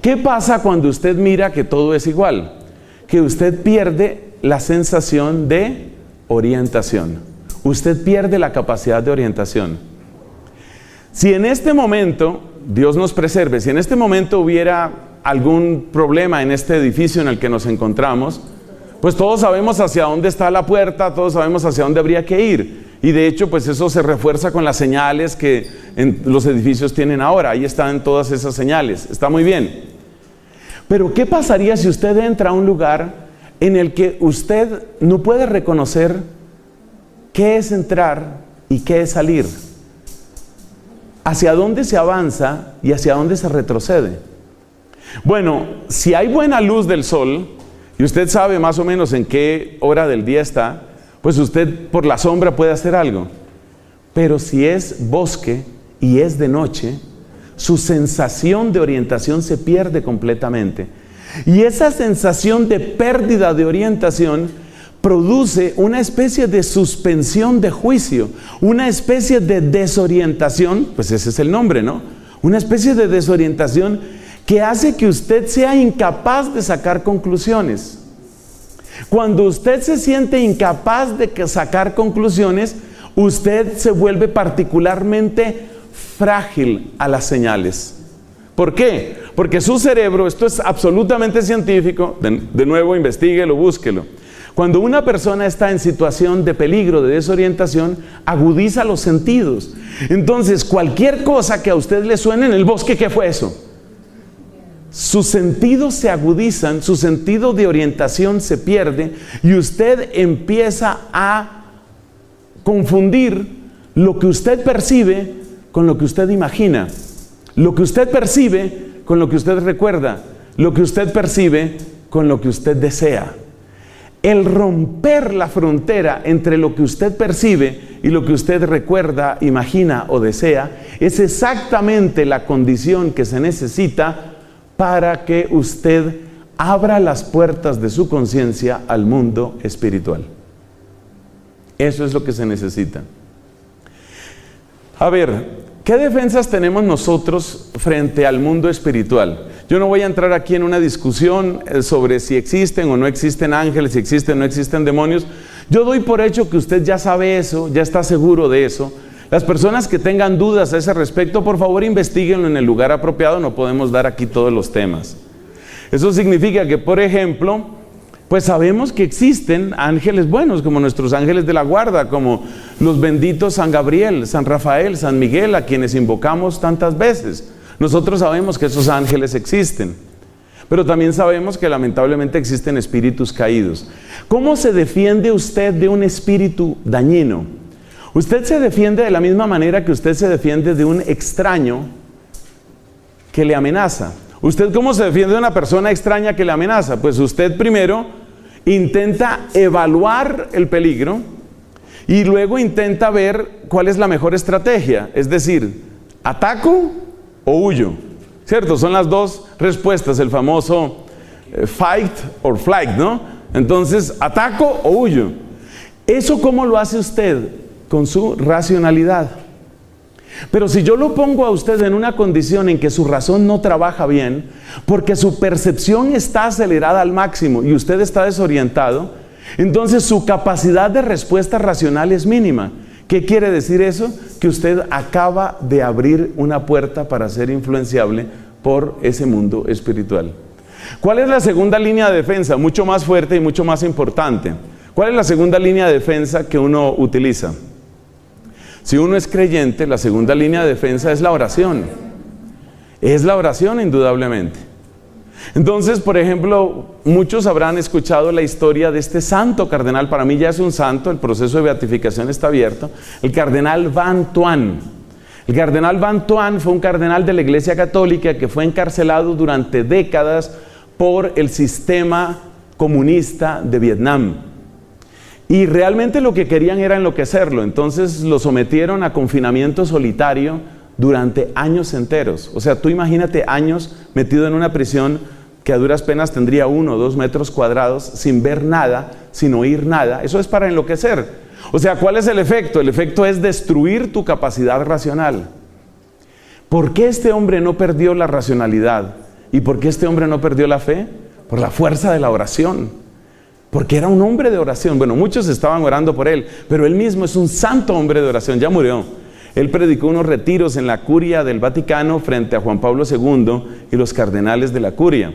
¿Qué pasa cuando usted mira que todo es igual? Que usted pierde la sensación de orientación. Usted pierde la capacidad de orientación. Si en este momento, Dios nos preserve, si en este momento hubiera algún problema en este edificio en el que nos encontramos, pues todos sabemos hacia dónde está la puerta, todos sabemos hacia dónde habría que ir. Y de hecho, pues eso se refuerza con las señales que en los edificios tienen ahora. Ahí están todas esas señales. Está muy bien. Pero ¿qué pasaría si usted entra a un lugar en el que usted no puede reconocer qué es entrar y qué es salir? ¿Hacia dónde se avanza y hacia dónde se retrocede? Bueno, si hay buena luz del sol y usted sabe más o menos en qué hora del día está, pues usted por la sombra puede hacer algo. Pero si es bosque y es de noche, su sensación de orientación se pierde completamente. Y esa sensación de pérdida de orientación produce una especie de suspensión de juicio, una especie de desorientación, pues ese es el nombre, ¿no? Una especie de desorientación que hace que usted sea incapaz de sacar conclusiones. Cuando usted se siente incapaz de sacar conclusiones, usted se vuelve particularmente frágil a las señales. ¿Por qué? Porque su cerebro, esto es absolutamente científico, de nuevo investíguelo, búsquelo. Cuando una persona está en situación de peligro, de desorientación, agudiza los sentidos. Entonces, cualquier cosa que a usted le suene en el bosque, ¿qué fue eso? Sus sentidos se agudizan, su sentido de orientación se pierde y usted empieza a confundir lo que usted percibe con lo que usted imagina, lo que usted percibe con lo que usted recuerda, lo que usted percibe con lo que usted desea. El romper la frontera entre lo que usted percibe y lo que usted recuerda, imagina o desea es exactamente la condición que se necesita para que usted abra las puertas de su conciencia al mundo espiritual. Eso es lo que se necesita. A ver, ¿qué defensas tenemos nosotros frente al mundo espiritual? Yo no voy a entrar aquí en una discusión sobre si existen o no existen ángeles, si existen o no existen demonios. Yo doy por hecho que usted ya sabe eso, ya está seguro de eso. Las personas que tengan dudas a ese respecto, por favor investíguenlo en el lugar apropiado, no podemos dar aquí todos los temas. Eso significa que, por ejemplo, pues sabemos que existen ángeles buenos, como nuestros ángeles de la guarda, como los benditos San Gabriel, San Rafael, San Miguel, a quienes invocamos tantas veces. Nosotros sabemos que esos ángeles existen, pero también sabemos que lamentablemente existen espíritus caídos. ¿Cómo se defiende usted de un espíritu dañino? Usted se defiende de la misma manera que usted se defiende de un extraño que le amenaza. ¿Usted cómo se defiende de una persona extraña que le amenaza? Pues usted primero intenta evaluar el peligro y luego intenta ver cuál es la mejor estrategia. Es decir, ¿ataco o huyo? ¿Cierto? Son las dos respuestas, el famoso fight or flight, ¿no? Entonces, ¿ataco o huyo? ¿Eso cómo lo hace usted? Con su racionalidad. Pero si yo lo pongo a usted en una condición en que su razón no trabaja bien, porque su percepción está acelerada al máximo y usted está desorientado, entonces su capacidad de respuesta racional es mínima. ¿Qué quiere decir eso? Que usted acaba de abrir una puerta para ser influenciable por ese mundo espiritual. ¿Cuál es la segunda línea de defensa? Mucho más fuerte y mucho más importante. ¿Cuál es la segunda línea de defensa que uno utiliza? Si uno es creyente, la segunda línea de defensa es la oración. Es la oración, indudablemente. Entonces, por ejemplo, muchos habrán escuchado la historia de este santo cardenal. Para mí ya es un santo, el proceso de beatificación está abierto. El cardenal Van Thuan. El cardenal Van Thuan fue un cardenal de la Iglesia Católica que fue encarcelado durante décadas por el sistema comunista de Vietnam. Y realmente lo que querían era enloquecerlo. Entonces lo sometieron a confinamiento solitario durante años enteros. O sea, tú imagínate años metido en una prisión que a duras penas tendría 1 o 2 metros cuadrados, sin ver nada, sin oír nada. Eso es para enloquecer. O sea, ¿cuál es el efecto? El efecto es destruir tu capacidad racional. ¿Por qué este hombre no perdió la racionalidad? ¿Y por qué este hombre no perdió la fe? Por la fuerza de la oración. Porque era un hombre de oración. Bueno, muchos estaban orando por él, pero él mismo es un santo hombre de oración. Ya murió. Él predicó unos retiros en la curia del Vaticano frente a Juan Pablo II y los cardenales de la curia.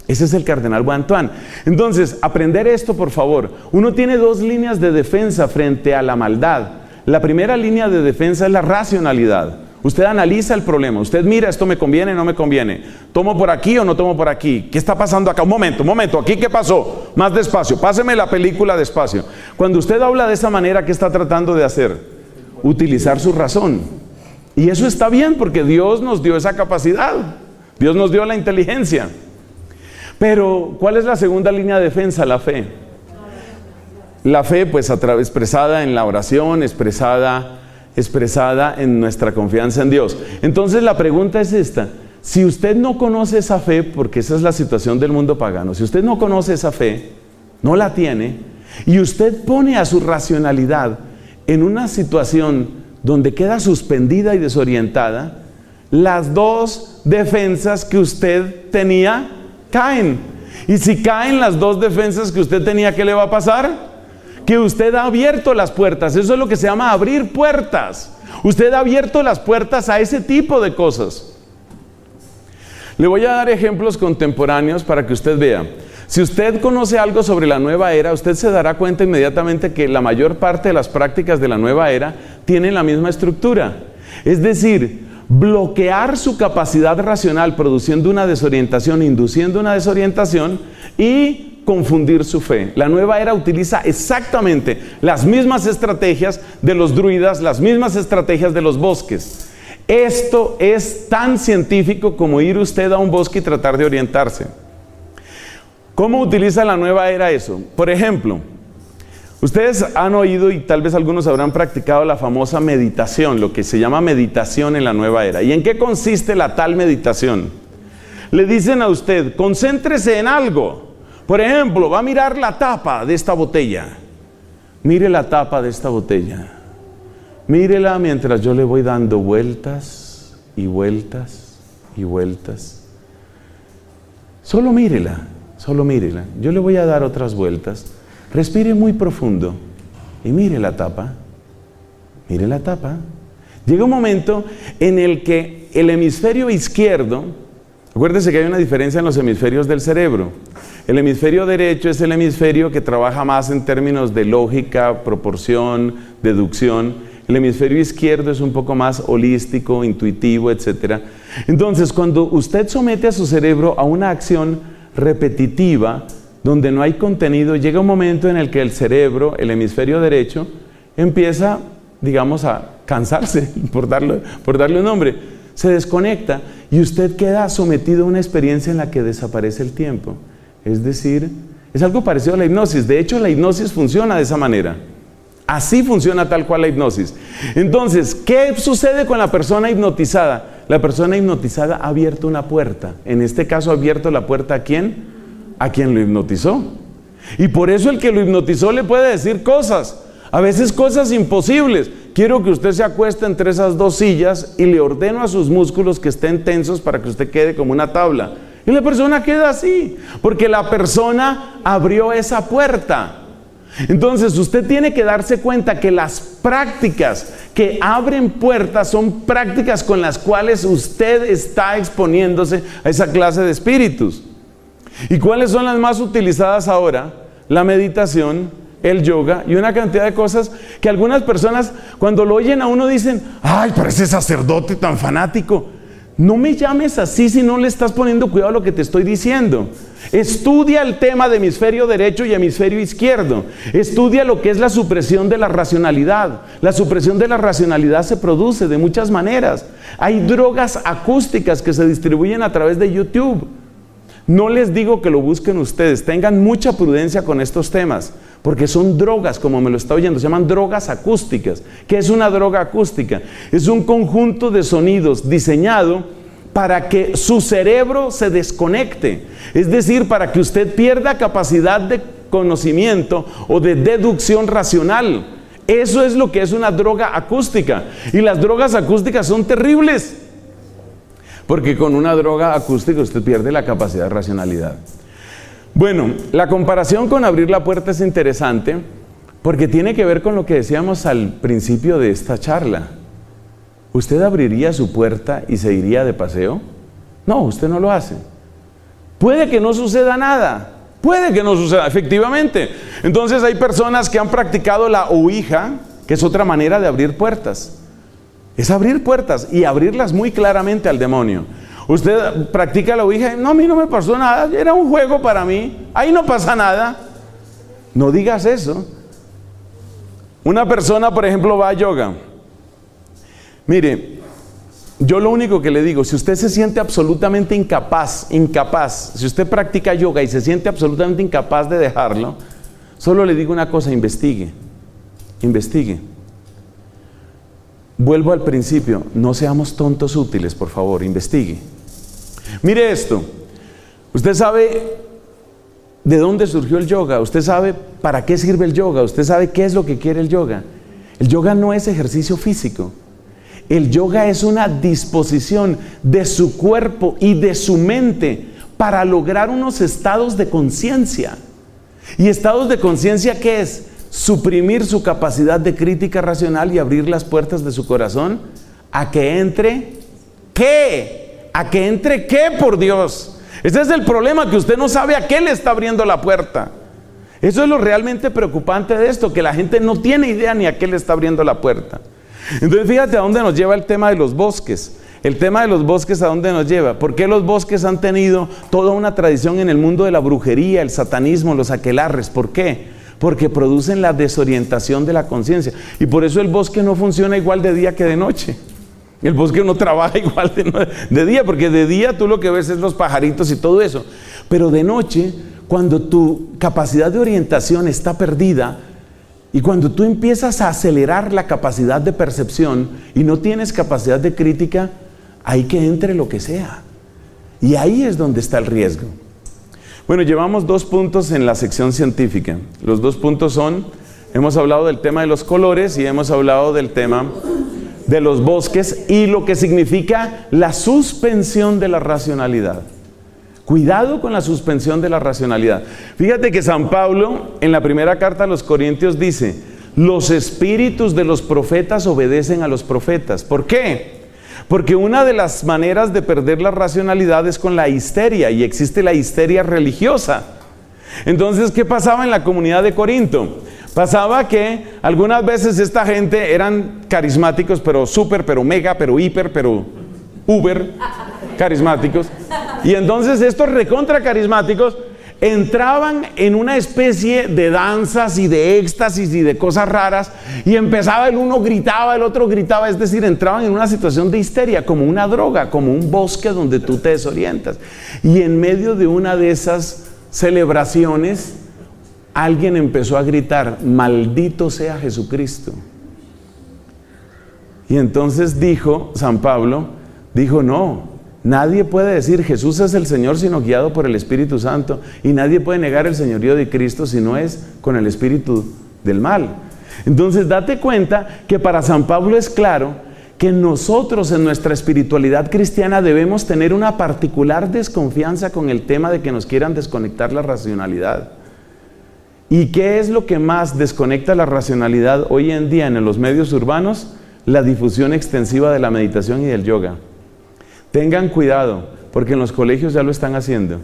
Ese es el cardenal Van Thuan. Entonces, aprender esto, por favor. Uno tiene 2 líneas de defensa frente a la maldad. La primera línea de defensa es la racionalidad. Usted analiza el problema, usted mira, esto me conviene o no me conviene, tomo por aquí o no tomo por aquí, ¿qué está pasando acá? Un momento, ¿aquí qué pasó? Más despacio, páseme la película despacio. Cuando usted habla de esa manera, ¿qué está tratando de hacer? Utilizar su razón. Y eso está bien porque Dios nos dio esa capacidad, Dios nos dio la inteligencia. Pero, ¿cuál es la segunda línea de defensa? La fe. La fe, pues, expresada en la oración, expresada en nuestra confianza en Dios. Entonces la pregunta es esta: si usted no conoce esa fe, porque esa es la situación del mundo pagano, si usted no conoce esa fe, no la tiene, y usted pone a su racionalidad en una situación donde queda suspendida y desorientada, las 2 defensas que usted tenía caen. Y si caen las 2 defensas que usted tenía, ¿qué le va a pasar? Que usted ha abierto las puertas. Eso es lo que se llama abrir puertas. Usted ha abierto las puertas a ese tipo de cosas. Le voy a dar ejemplos contemporáneos para que usted vea. Si usted conoce algo sobre la nueva era, usted se dará cuenta inmediatamente que la mayor parte de las prácticas de la nueva era tienen la misma estructura. Es decir, bloquear su capacidad racional produciendo una desorientación, induciendo una desorientación y confundir su fe. La nueva era utiliza exactamente las mismas estrategias de los druidas, las mismas estrategias de los bosques. Esto es tan científico como ir usted a un bosque y tratar de orientarse. ¿Cómo utiliza la nueva era eso? Por ejemplo, ustedes han oído y tal vez algunos habrán practicado la famosa meditación, lo que se llama meditación en la nueva era. ¿Y en qué consiste la tal meditación? Le dicen a usted, concéntrese en algo. Por ejemplo, va a mirar la tapa de esta botella. Mire la tapa de esta botella. Mírela mientras yo le voy dando vueltas y vueltas y vueltas. Solo mírela, solo mírela. Yo le voy a dar otras vueltas. Respire muy profundo y mire la tapa. Mire la tapa. Llega un momento en el que el hemisferio izquierdo, acuérdese que hay una diferencia en los hemisferios del cerebro. El hemisferio derecho es el hemisferio que trabaja más en términos de lógica, proporción, deducción. El hemisferio izquierdo es un poco más holístico, intuitivo, etc. Entonces, cuando usted somete a su cerebro a una acción repetitiva, donde no hay contenido, llega un momento en el que el cerebro, el hemisferio derecho, empieza, digamos, a cansarse, por darle un nombre. se desconecta y usted queda sometido a una experiencia en la que desaparece el tiempo. Es decir, es algo parecido a la hipnosis. De hecho, la hipnosis funciona de esa manera. Así funciona tal cual la hipnosis. Entonces, ¿qué sucede con la persona hipnotizada? La persona hipnotizada ha abierto una puerta. En este caso, ha abierto la puerta ¿a quién? A quien lo hipnotizó. Y por eso el que lo hipnotizó le puede decir cosas. A veces cosas imposibles. Quiero que usted se acueste entre esas dos sillas y le ordeno a sus músculos que estén tensos para que usted quede como una tabla. Y la persona queda así, porque la persona abrió esa puerta. Entonces usted tiene que darse cuenta que las prácticas que abren puertas son prácticas con las cuales usted está exponiéndose a esa clase de espíritus. ¿Y cuáles son las más utilizadas ahora? La meditación, el yoga y una cantidad de cosas que algunas personas cuando lo oyen a uno dicen: ¡ay, pero ese sacerdote tan fanático! No me llames así si no le estás poniendo cuidado a lo que te estoy diciendo. Estudia el tema de hemisferio derecho y hemisferio izquierdo. Estudia lo que es la supresión de la racionalidad. La supresión de la racionalidad se produce de muchas maneras. Hay drogas acústicas que se distribuyen a través de YouTube. No les digo que lo busquen ustedes, tengan mucha prudencia con estos temas, porque son drogas, como me lo está oyendo, se llaman drogas acústicas. ¿Qué es una droga acústica? Es un conjunto de sonidos diseñado para que su cerebro se desconecte, es decir, para que usted pierda capacidad de conocimiento o de deducción racional. Eso es lo que es una droga acústica, y las drogas acústicas son terribles. Porque con una droga acústica usted pierde la capacidad de racionalidad. Bueno, la comparación con abrir la puerta es interesante porque tiene que ver con lo que decíamos al principio de esta charla. ¿Usted abriría su puerta y se iría de paseo? No, usted no lo hace. Puede que no suceda nada. Puede que no suceda, efectivamente. Entonces hay personas que han practicado la ouija, que es otra manera de abrir puertas. Es abrir puertas y abrirlas muy claramente al demonio. Usted practica la ouija y no, a mí no me pasó nada, era un juego para mí, ahí no pasa nada. No digas eso. Una persona, por ejemplo, va a yoga. Mire, yo lo único que le digo, si usted se siente absolutamente incapaz, si usted practica yoga y se siente absolutamente incapaz de dejarlo, solo le digo una cosa: investigue. Vuelvo al principio, no seamos tontos útiles, por favor, investigue. Mire esto, usted sabe de dónde surgió el yoga, usted sabe para qué sirve el yoga, usted sabe qué es lo que quiere el yoga. El yoga no es ejercicio físico, el yoga es una disposición de su cuerpo y de su mente para lograr unos estados de conciencia. ¿Y estados de conciencia qué es? Suprimir su capacidad de crítica racional y abrir las puertas de su corazón a que entre ¿qué? ¿A que entre qué, por Dios? Ese es el problema, que usted no sabe a qué le está abriendo la puerta. Eso es lo realmente preocupante de esto, que la gente no tiene idea ni a qué le está abriendo la puerta. Entonces fíjate a dónde nos lleva el tema de los bosques. El tema de los bosques, ¿a dónde nos lleva? ¿Por qué los bosques han tenido toda una tradición en el mundo de la brujería, el satanismo, los aquelarres? ¿Por qué? Porque producen la desorientación de la conciencia. Y por eso el bosque no funciona igual de día que de noche. El bosque no trabaja igual de día, porque de día tú lo que ves es los pajaritos y todo eso. Pero de noche, cuando tu capacidad de orientación está perdida y cuando tú empiezas a acelerar la capacidad de percepción y no tienes capacidad de crítica, hay que entre lo que sea. Y ahí es donde está el riesgo. Bueno, llevamos 2 puntos en la sección científica. Los 2 puntos son, hemos hablado del tema de los colores y hemos hablado del tema de los bosques y lo que significa la suspensión de la racionalidad. Cuidado con la suspensión de la racionalidad. Fíjate que San Pablo, en la primera carta a los Corintios, dice: los espíritus de los profetas obedecen a los profetas. ¿Por qué? Porque una de las maneras de perder la racionalidad es con la histeria, y existe la histeria religiosa. Entonces, ¿qué pasaba en la comunidad de Corinto? Pasaba que algunas veces esta gente eran carismáticos, pero súper, pero mega, pero hiper, pero uber carismáticos. Y entonces estos recontra carismáticos entraban en una especie de danzas y de éxtasis y de cosas raras, y empezaba el uno gritaba, el otro gritaba, es decir, entraban en una situación de histeria, como una droga, como un bosque donde tú te desorientas. Y en medio de una de esas celebraciones, alguien empezó a gritar: maldito sea Jesucristo. Y entonces dijo San Pablo, no, nadie puede decir Jesús es el Señor sino guiado por el Espíritu Santo, y nadie puede negar el señorío de Cristo si no es con el espíritu del mal. Entonces date cuenta que para San Pablo es claro que nosotros en nuestra espiritualidad cristiana debemos tener una particular desconfianza con el tema de que nos quieran desconectar la racionalidad. ¿Y qué es lo que más desconecta la racionalidad hoy en día en los medios urbanos? La difusión extensiva de la meditación y del yoga. Tengan cuidado, porque en los colegios ya lo están haciendo.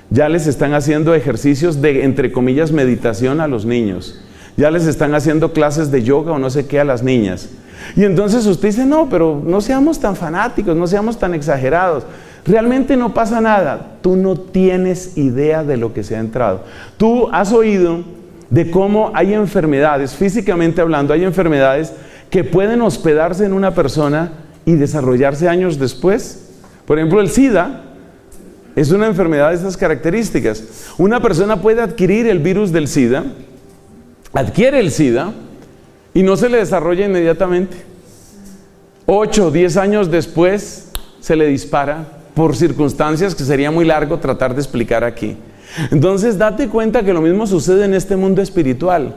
Ya les están haciendo ejercicios de, entre comillas, meditación a los niños. Ya les están haciendo clases de yoga o no sé qué a las niñas. Y entonces usted dice, no, pero no seamos tan fanáticos, no seamos tan exagerados. Realmente no pasa nada. Tú no tienes idea de lo que se ha entrado. Tú has oído de cómo hay enfermedades, físicamente hablando, hay enfermedades que pueden hospedarse en una persona y desarrollarse años después. Por ejemplo, el SIDA es una enfermedad de estas características. Una persona puede adquirir el virus del SIDA, adquiere el SIDA y no se le desarrolla inmediatamente. 8 o 10 años después se le dispara por circunstancias que sería muy largo tratar de explicar aquí. Entonces date cuenta que lo mismo sucede en este mundo espiritual.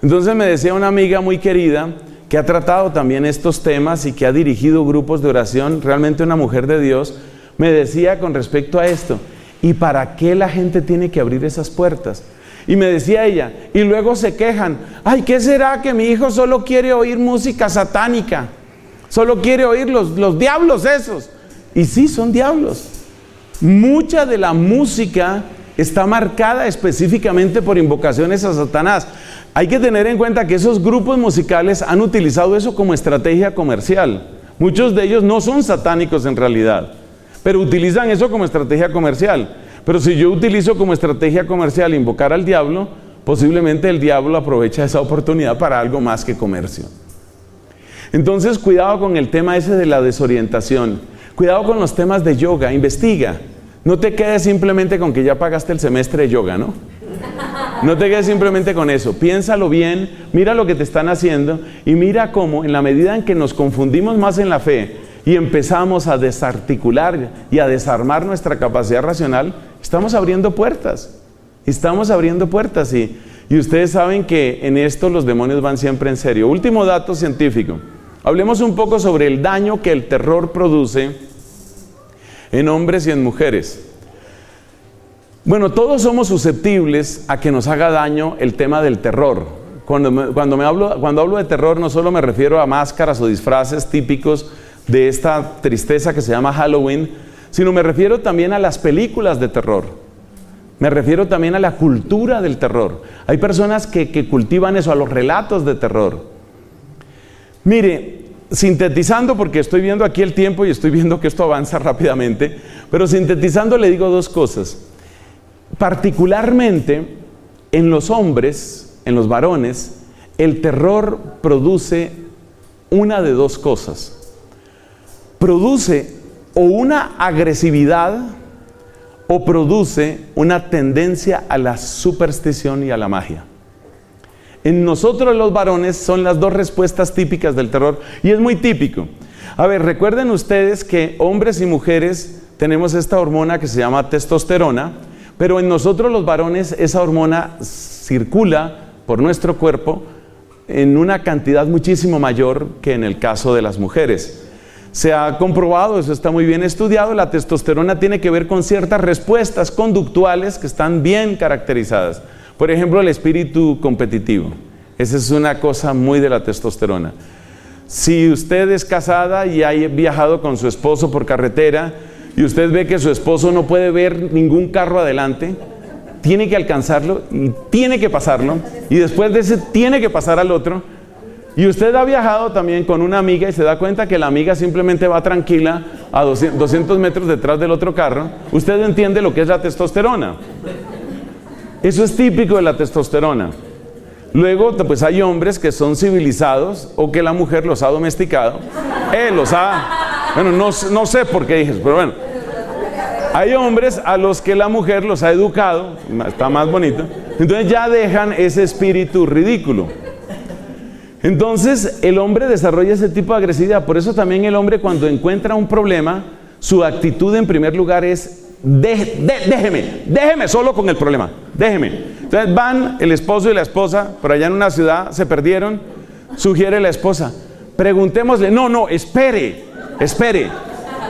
Entonces me decía una amiga muy querida que ha tratado también estos temas y que ha dirigido grupos de oración, realmente una mujer de Dios, me decía con respecto a esto: ¿y para qué la gente tiene que abrir esas puertas? Y me decía ella, y luego se quejan, ay, ¿qué será que mi hijo solo quiere oír música satánica? Solo quiere oír los diablos esos. Y sí, son diablos. Mucha de la música está marcada específicamente por invocaciones a Satanás. Hay que tener en cuenta que esos grupos musicales han utilizado eso como estrategia comercial. Muchos de ellos no son satánicos en realidad, pero utilizan eso como estrategia comercial. Pero si yo utilizo como estrategia comercial invocar al diablo, posiblemente el diablo aprovecha esa oportunidad para algo más que comercio. Entonces, cuidado con el tema ese de la desorientación. Cuidado con los temas de yoga, investiga. No te quedes simplemente con que ya pagaste el semestre de yoga, ¿no? No te quedes simplemente con eso. Piénsalo bien, mira lo que te están haciendo y mira cómo en la medida en que nos confundimos más en la fe y empezamos a desarticular y a desarmar nuestra capacidad racional, estamos abriendo puertas. Y ustedes saben que en esto los demonios van siempre en serio. Último dato científico. Hablemos un poco sobre el daño que el terror produce en hombres y en mujeres. Bueno, todos somos susceptibles a que nos haga daño el tema del terror. Cuando hablo de terror, no solo me refiero a máscaras o disfraces típicos de esta tristeza que se llama Halloween, sino me refiero también a las películas de terror. Me refiero también a la cultura del terror. Hay personas que cultivan eso, a los relatos de terror. Mire, sintetizando, porque estoy viendo aquí el tiempo y estoy viendo que esto avanza rápidamente, pero sintetizando le digo dos cosas. Particularmente en los hombres, en los varones, el terror produce una de dos cosas. Produce o una agresividad o produce una tendencia a la superstición y a la magia. En nosotros los varones son las dos respuestas típicas del terror y es muy típico. A ver, recuerden ustedes que hombres y mujeres tenemos esta hormona que se llama testosterona, pero en nosotros los varones esa hormona circula por nuestro cuerpo en una cantidad muchísimo mayor que en el caso de las mujeres. Se ha comprobado, eso está muy bien estudiado, la testosterona tiene que ver con ciertas respuestas conductuales que están bien caracterizadas. Por ejemplo, el espíritu competitivo. Esa es una cosa muy de la testosterona. Si usted es casada y ha viajado con su esposo por carretera y usted ve que su esposo no puede ver ningún carro adelante, tiene que alcanzarlo y tiene que pasarlo, y después de ese tiene que pasar al otro. Y usted ha viajado también con una amiga y se da cuenta que la amiga simplemente va tranquila a 200 metros detrás del otro carro. Usted entiende lo que es la testosterona. Eso es típico de la testosterona. Luego, pues hay hombres que son civilizados o que la mujer los ha domesticado. Bueno, no sé por qué dije eso, pero bueno. Hay hombres a los que la mujer los ha educado, está más bonito. Entonces ya dejan ese espíritu ridículo. Entonces el hombre desarrolla ese tipo de agresividad. Por eso también el hombre, cuando encuentra un problema, su actitud en primer lugar es déjeme solo con el problema, déjeme. Entonces van el esposo y la esposa por allá en una ciudad, se perdieron. Sugiere la esposa, preguntémosle. No, espere,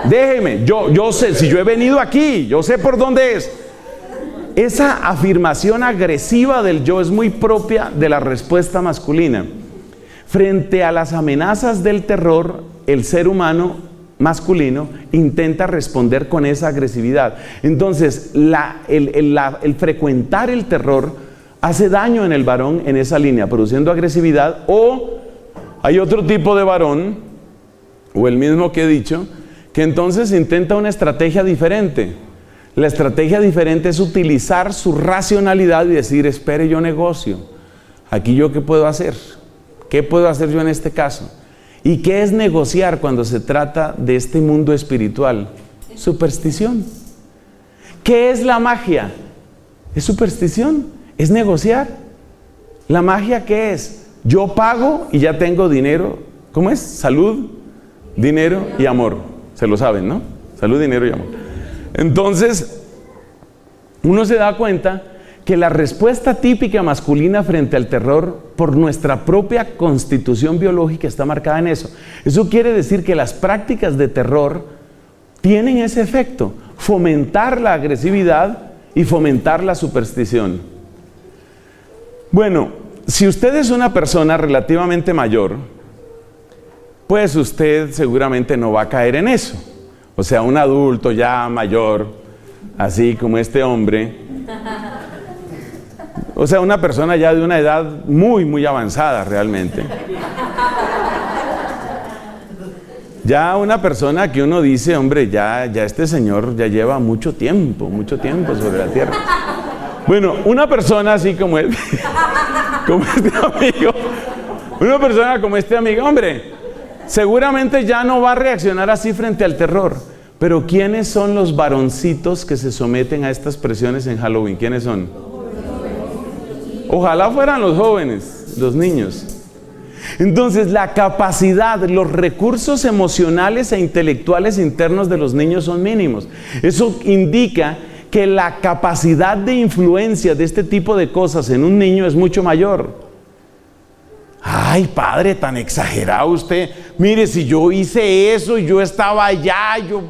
déjeme, yo sé, si yo he venido aquí, yo sé por dónde es. Esa afirmación agresiva del yo es muy propia de la respuesta masculina. Frente a las amenazas del terror, el ser humano masculino intenta responder con esa agresividad. Entonces, el frecuentar el terror hace daño en el varón en esa línea, produciendo agresividad. O hay otro tipo de varón, o el mismo que he dicho, que entonces intenta una estrategia diferente. La estrategia diferente es utilizar su racionalidad y decir, espere, yo negocio. Aquí yo, ¿qué puedo hacer? ¿Qué puedo hacer yo en este caso? ¿Y qué es negociar cuando se trata de este mundo espiritual? Superstición. ¿Qué es la magia? Es superstición, es negociar. ¿La magia qué es? Yo pago y ya tengo dinero. ¿Cómo es? Salud, dinero y amor. Se lo saben, ¿no? Salud, dinero y amor. Entonces, uno se da cuenta que la respuesta típica masculina frente al terror, por nuestra propia constitución biológica, está marcada en eso. Eso quiere decir que las prácticas de terror tienen ese efecto: fomentar la agresividad y fomentar la superstición. Bueno, si usted es una persona relativamente mayor, pues usted seguramente no va a caer en eso. O sea, un adulto ya mayor, así como este hombre. O sea, una persona ya de una edad muy, muy avanzada realmente. Ya una persona que uno dice, hombre, ya este señor ya lleva mucho tiempo sobre la tierra. Bueno, una persona así como este amigo, una persona como este amigo, hombre, seguramente ya no va a reaccionar así frente al terror. Pero ¿quiénes son los varoncitos que se someten a estas presiones en Halloween? ¿Quiénes son? Ojalá fueran los jóvenes, los niños. Entonces, la capacidad, los recursos emocionales e intelectuales internos de los niños son mínimos. Eso indica que la capacidad de influencia de este tipo de cosas en un niño es mucho mayor. Ay, padre, tan exagerado usted. Mire, si yo hice eso y yo estaba allá, yo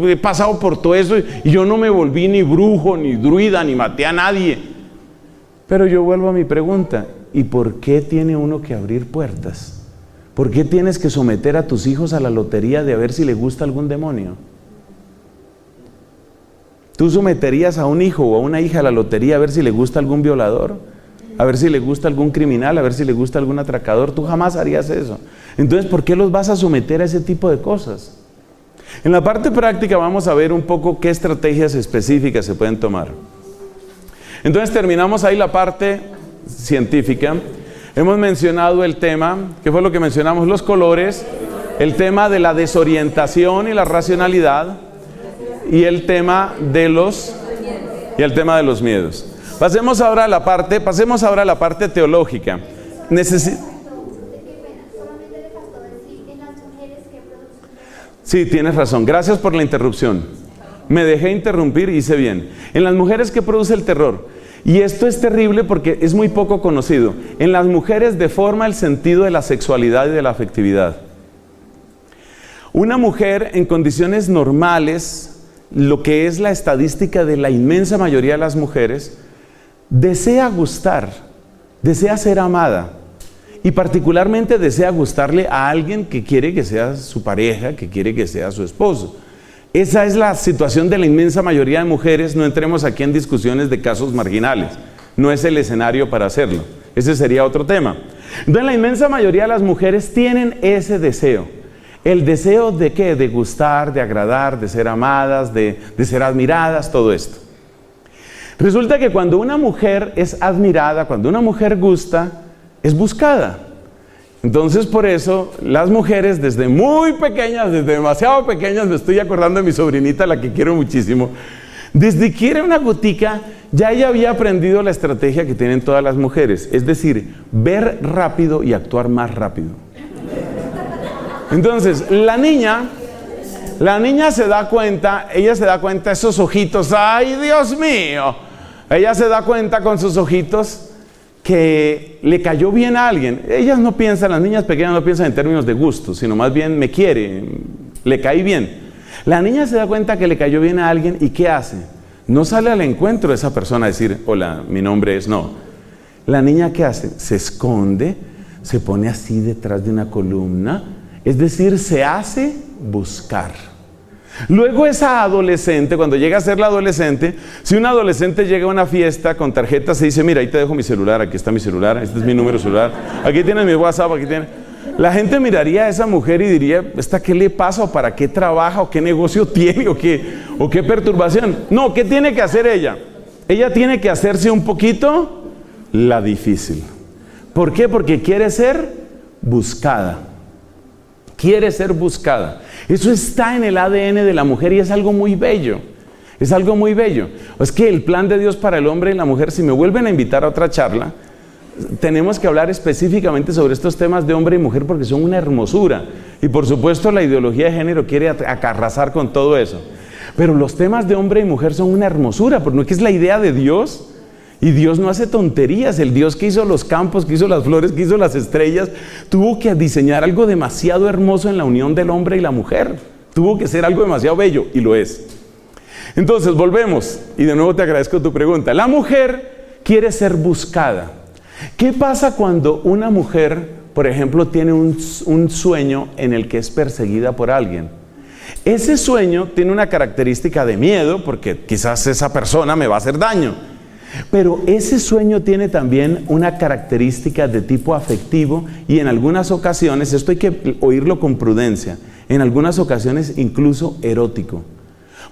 he pasado por todo eso y yo no me volví ni brujo, ni druida, ni maté a nadie. Pero yo vuelvo a mi pregunta: ¿y por qué tiene uno que abrir puertas? ¿Por qué tienes que someter a tus hijos a la lotería de a ver si le gusta algún demonio? ¿Tú someterías a un hijo o a una hija a la lotería a ver si le gusta algún violador? A ver si le gusta algún criminal, a ver si le gusta algún atracador. Tú jamás harías eso. Entonces, ¿por qué los vas a someter a ese tipo de cosas? En la parte práctica vamos a ver un poco qué estrategias específicas se pueden tomar. Entonces terminamos ahí la parte científica. Hemos mencionado el tema, ¿qué fue lo que mencionamos? Los colores, el tema de la desorientación y la racionalidad, y el tema de los miedos. Pasemos ahora a la parte teológica. Sí, tienes razón. Gracias por la interrupción. Me dejé interrumpir y hice bien. En las mujeres, ¿qué produce el terror? Y esto es terrible porque es muy poco conocido. En las mujeres deforma el sentido de la sexualidad y de la afectividad. Una mujer en condiciones normales, lo que es la estadística de la inmensa mayoría de las mujeres, desea gustar, desea ser amada. Y particularmente desea gustarle a alguien que quiere que sea su pareja, que quiere que sea su esposo. Esa es la situación de la inmensa mayoría de mujeres. No entremos aquí en discusiones de casos marginales. No es el escenario para hacerlo. Ese sería otro tema. Entonces, la inmensa mayoría de las mujeres tienen ese deseo. ¿El deseo de qué? De gustar, de agradar, de ser amadas, de ser admiradas, todo esto. Resulta que cuando una mujer es admirada, cuando una mujer gusta, es buscada. Entonces, por eso, las mujeres desde muy pequeñas, desde demasiado pequeñas, me estoy acordando de mi sobrinita, la que quiero muchísimo, desde que era una gotica, ya ella había aprendido la estrategia que tienen todas las mujeres, es decir, ver rápido y actuar más rápido. Entonces, la niña se da cuenta, ella se da cuenta, esos ojitos, ¡ay, Dios mío! Ella se da cuenta con sus ojitos que le cayó bien a alguien. Ellas no piensan, las niñas pequeñas no piensan en términos de gusto, sino más bien me quiere, le caí bien. La niña se da cuenta que le cayó bien a alguien y ¿qué hace? No sale al encuentro de esa persona a decir, hola, mi nombre es, no. La niña ¿qué hace? Se esconde, se pone así detrás de una columna, es decir, se hace buscar. Luego esa adolescente, cuando llega a ser la adolescente, si un adolescente llega a una fiesta con tarjetas, se dice, mira, ahí te dejo mi celular, aquí está mi celular, este es mi número celular, aquí tienes mi WhatsApp, aquí tienes... La gente miraría a esa mujer y diría, ¿esta qué le pasa? ¿O para qué trabaja? ¿O qué negocio tiene? ¿O qué perturbación? No, ¿qué tiene que hacer ella? Ella tiene que hacerse un poquito la difícil. ¿Por qué? Porque quiere ser buscada. Quiere ser buscada. Eso está en el ADN de la mujer y es algo muy bello. Es algo muy bello. Es que el plan de Dios para el hombre y la mujer, si me vuelven a invitar a otra charla, tenemos que hablar específicamente sobre estos temas de hombre y mujer porque son una hermosura. Y por supuesto la ideología de género quiere arrasar con todo eso. Pero los temas de hombre y mujer son una hermosura, porque no es que es la idea de Dios. Y Dios no hace tonterías. El Dios que hizo los campos, que hizo las flores, que hizo las estrellas, tuvo que diseñar algo demasiado hermoso en la unión del hombre y la mujer. Tuvo que ser algo demasiado bello, y lo es. Entonces, volvemos, y de nuevo te agradezco tu pregunta. La mujer quiere ser buscada. ¿Qué pasa cuando una mujer, por ejemplo, tiene un sueño en el que es perseguida por alguien? Ese sueño tiene una característica de miedo, porque quizás esa persona me va a hacer daño. Pero ese sueño tiene también una característica de tipo afectivo y en algunas ocasiones, esto hay que oírlo con prudencia, en algunas ocasiones incluso erótico.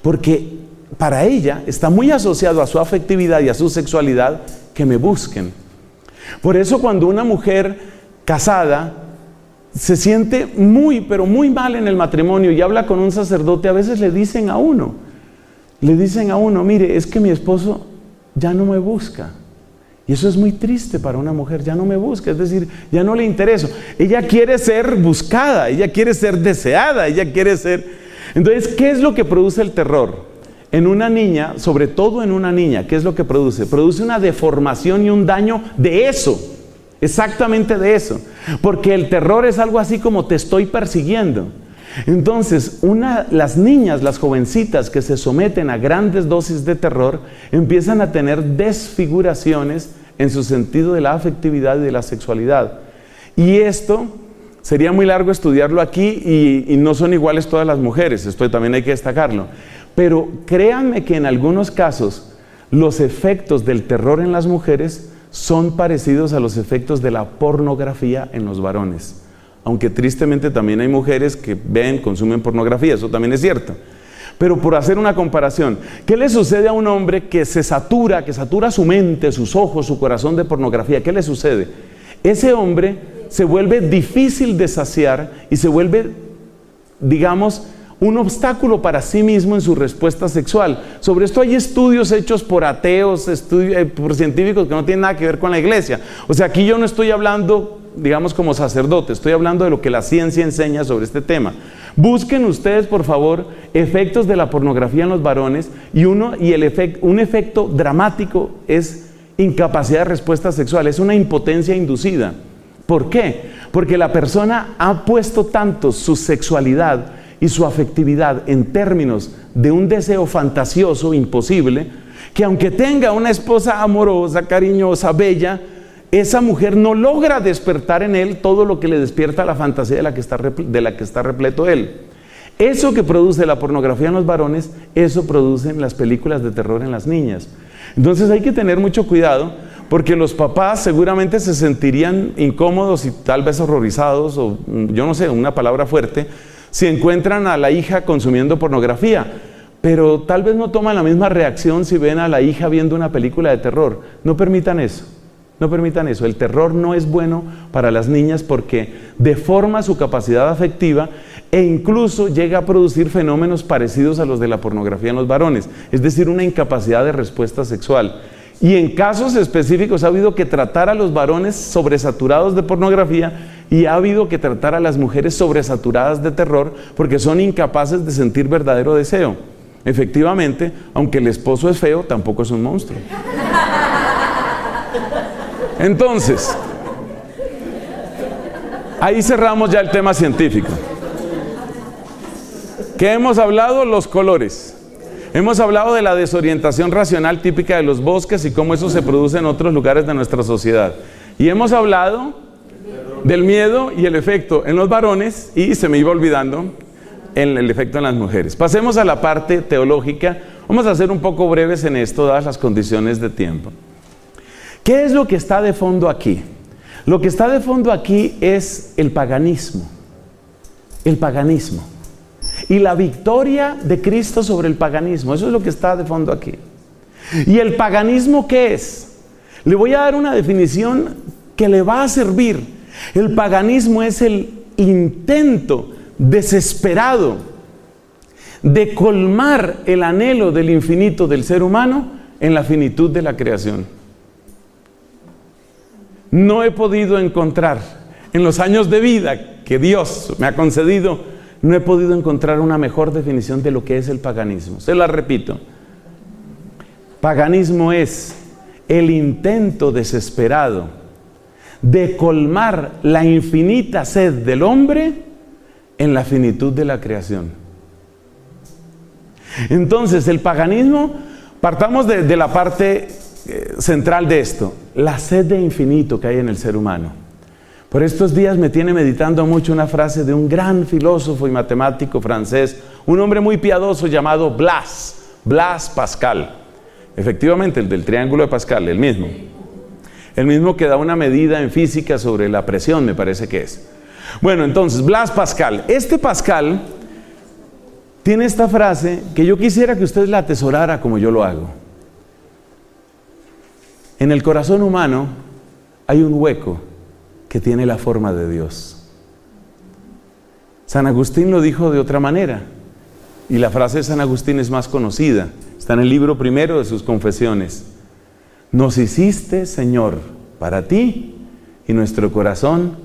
Porque para ella está muy asociado a su afectividad y a su sexualidad que me busquen. Por eso cuando una mujer casada se siente muy, pero muy mal en el matrimonio y habla con un sacerdote, a veces le dicen a uno, mire, es que mi esposo ya no me busca. Y eso es muy triste para una mujer, ya no me busca, es decir, ya no le intereso. Ella quiere ser buscada, ella quiere ser deseada, ella quiere ser... Entonces, ¿qué es lo que produce el terror? En una niña, sobre todo en una niña, ¿qué es lo que produce? Produce una deformación y un daño de eso, exactamente de eso. Porque el terror es algo así como te estoy persiguiendo. Entonces, las niñas, las jovencitas que se someten a grandes dosis de terror, empiezan a tener desfiguraciones en su sentido de la afectividad y de la sexualidad. Y esto sería muy largo estudiarlo aquí y no son iguales todas las mujeres, esto también hay que destacarlo. Pero créanme que en algunos casos los efectos del terror en las mujeres son parecidos a los efectos de la pornografía en los varones. Aunque tristemente también hay mujeres que ven, consumen pornografía, eso también es cierto. Pero por hacer una comparación, ¿qué le sucede a un hombre que satura su mente, sus ojos, su corazón de pornografía? ¿Qué le sucede? Ese hombre se vuelve difícil de saciar y se vuelve, digamos, un obstáculo para sí mismo en su respuesta sexual. Sobre esto hay estudios hechos por ateos, por científicos que no tienen nada que ver con la iglesia. O sea, aquí yo no estoy hablando, digamos, como sacerdote, estoy hablando de lo que la ciencia enseña sobre este tema. Busquen ustedes, por favor, efectos de la pornografía en los varones y un efecto dramático es incapacidad de respuesta sexual, es una impotencia inducida. ¿Por qué? Porque la persona ha puesto tanto su sexualidad y su afectividad en términos de un deseo fantasioso, imposible, que aunque tenga una esposa amorosa, cariñosa, bella, esa mujer no logra despertar en él todo lo que le despierta la fantasía de la que está repleto él. Eso que produce la pornografía en los varones, eso producen las películas de terror en las niñas. Entonces hay que tener mucho cuidado, porque los papás seguramente se sentirían incómodos y tal vez horrorizados, o yo no sé, una palabra fuerte, si encuentran a la hija consumiendo pornografía. pero tal vez no toman la misma reacción si ven a la hija viendo una película de terror. No permitan eso. No permitan eso. El terror no es bueno para las niñas porque deforma su capacidad afectiva e incluso llega a producir fenómenos parecidos a los de la pornografía en los varones, es decir, una incapacidad de respuesta sexual. Y en casos específicos ha habido que tratar a los varones sobresaturados de pornografía y ha habido que tratar a las mujeres sobresaturadas de terror porque son incapaces de sentir verdadero deseo. Efectivamente, aunque el esposo es feo, tampoco es un monstruo. Entonces, ahí cerramos ya el tema científico. ¿Qué hemos hablado? Los colores. Hemos hablado de la desorientación racional típica de los bosques y cómo eso se produce en otros lugares de nuestra sociedad. Y hemos hablado del miedo y el efecto en los varones, y se me iba olvidando el efecto en las mujeres. Pasemos a la parte teológica. Vamos a ser un poco breves en esto, dadas las condiciones de tiempo. ¿Qué es lo que está de fondo aquí? Lo que está de fondo aquí es el paganismo. El paganismo. Y la victoria de Cristo sobre el paganismo. Eso es lo que está de fondo aquí. ¿Y el paganismo qué es? Le voy a dar una definición que le va a servir. El paganismo es el intento desesperado de colmar el anhelo del infinito del ser humano en la finitud de la creación. No he podido encontrar, en los años de vida que Dios me ha concedido, no he podido encontrar una mejor definición de lo que es el paganismo. Se la repito. Paganismo es el intento desesperado de colmar la infinita sed del hombre en la finitud de la creación. Entonces, el paganismo, partamos de la parte central de esto, la sed de infinito que hay en el ser humano. Por estos días me tiene meditando mucho una frase de un gran filósofo y matemático francés, un hombre muy piadoso llamado Blaise Pascal. Efectivamente, el del triángulo de Pascal, el mismo que da una medida en física sobre la presión, me parece que es. Bueno, entonces, Blaise Pascal. Este Pascal tiene esta frase que yo quisiera que usted la atesorara como yo lo hago. En el corazón humano hay un hueco que tiene la forma de Dios. San Agustín lo dijo de otra manera, y la frase de San Agustín es más conocida. Está en el libro primero de sus Confesiones. Nos hiciste, Señor, para ti, y nuestro corazón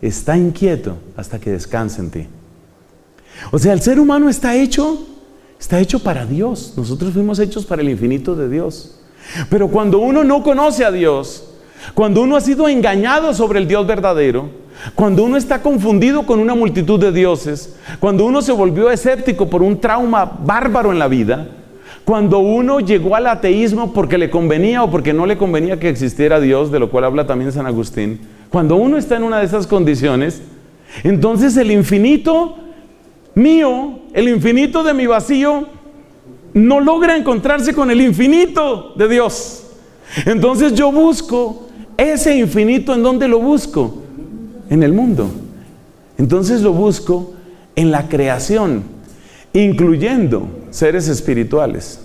está inquieto hasta que descanse en ti. O sea, el ser humano está hecho para Dios. Nosotros fuimos hechos para el infinito de Dios. Pero cuando uno no conoce a Dios, cuando uno ha sido engañado sobre el Dios verdadero, cuando uno está confundido con una multitud de dioses, cuando uno se volvió escéptico por un trauma bárbaro en la vida, cuando uno llegó al ateísmo porque le convenía o porque no le convenía que existiera Dios, de lo cual habla también San Agustín, cuando uno está en una de esas condiciones, entonces el infinito mío, el infinito de mi vacío, no logra encontrarse con el infinito de Dios. Entonces yo busco ese infinito. ¿En dónde lo busco? En el mundo. Entonces lo busco en la creación, incluyendo seres espirituales.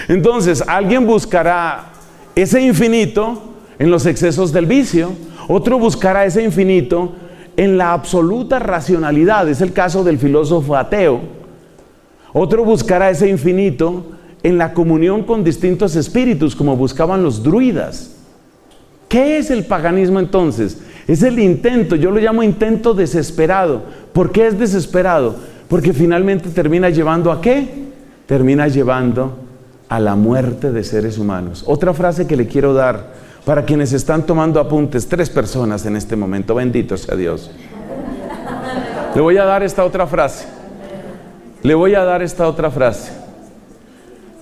Entonces alguien buscará ese infinito en los excesos del vicio, otro buscará ese infinito en la absoluta racionalidad. Es el caso del filósofo ateo. Otro buscará ese infinito en la comunión con distintos espíritus, como buscaban los druidas. ¿Qué es el paganismo entonces? Es el intento, yo lo llamo intento desesperado. ¿Por qué es desesperado? Porque finalmente termina llevando ¿a qué? Termina llevando a la muerte de seres humanos. Otra frase que le quiero dar para quienes están tomando apuntes, 3 personas en este momento, bendito sea Dios. Le voy a dar esta otra frase.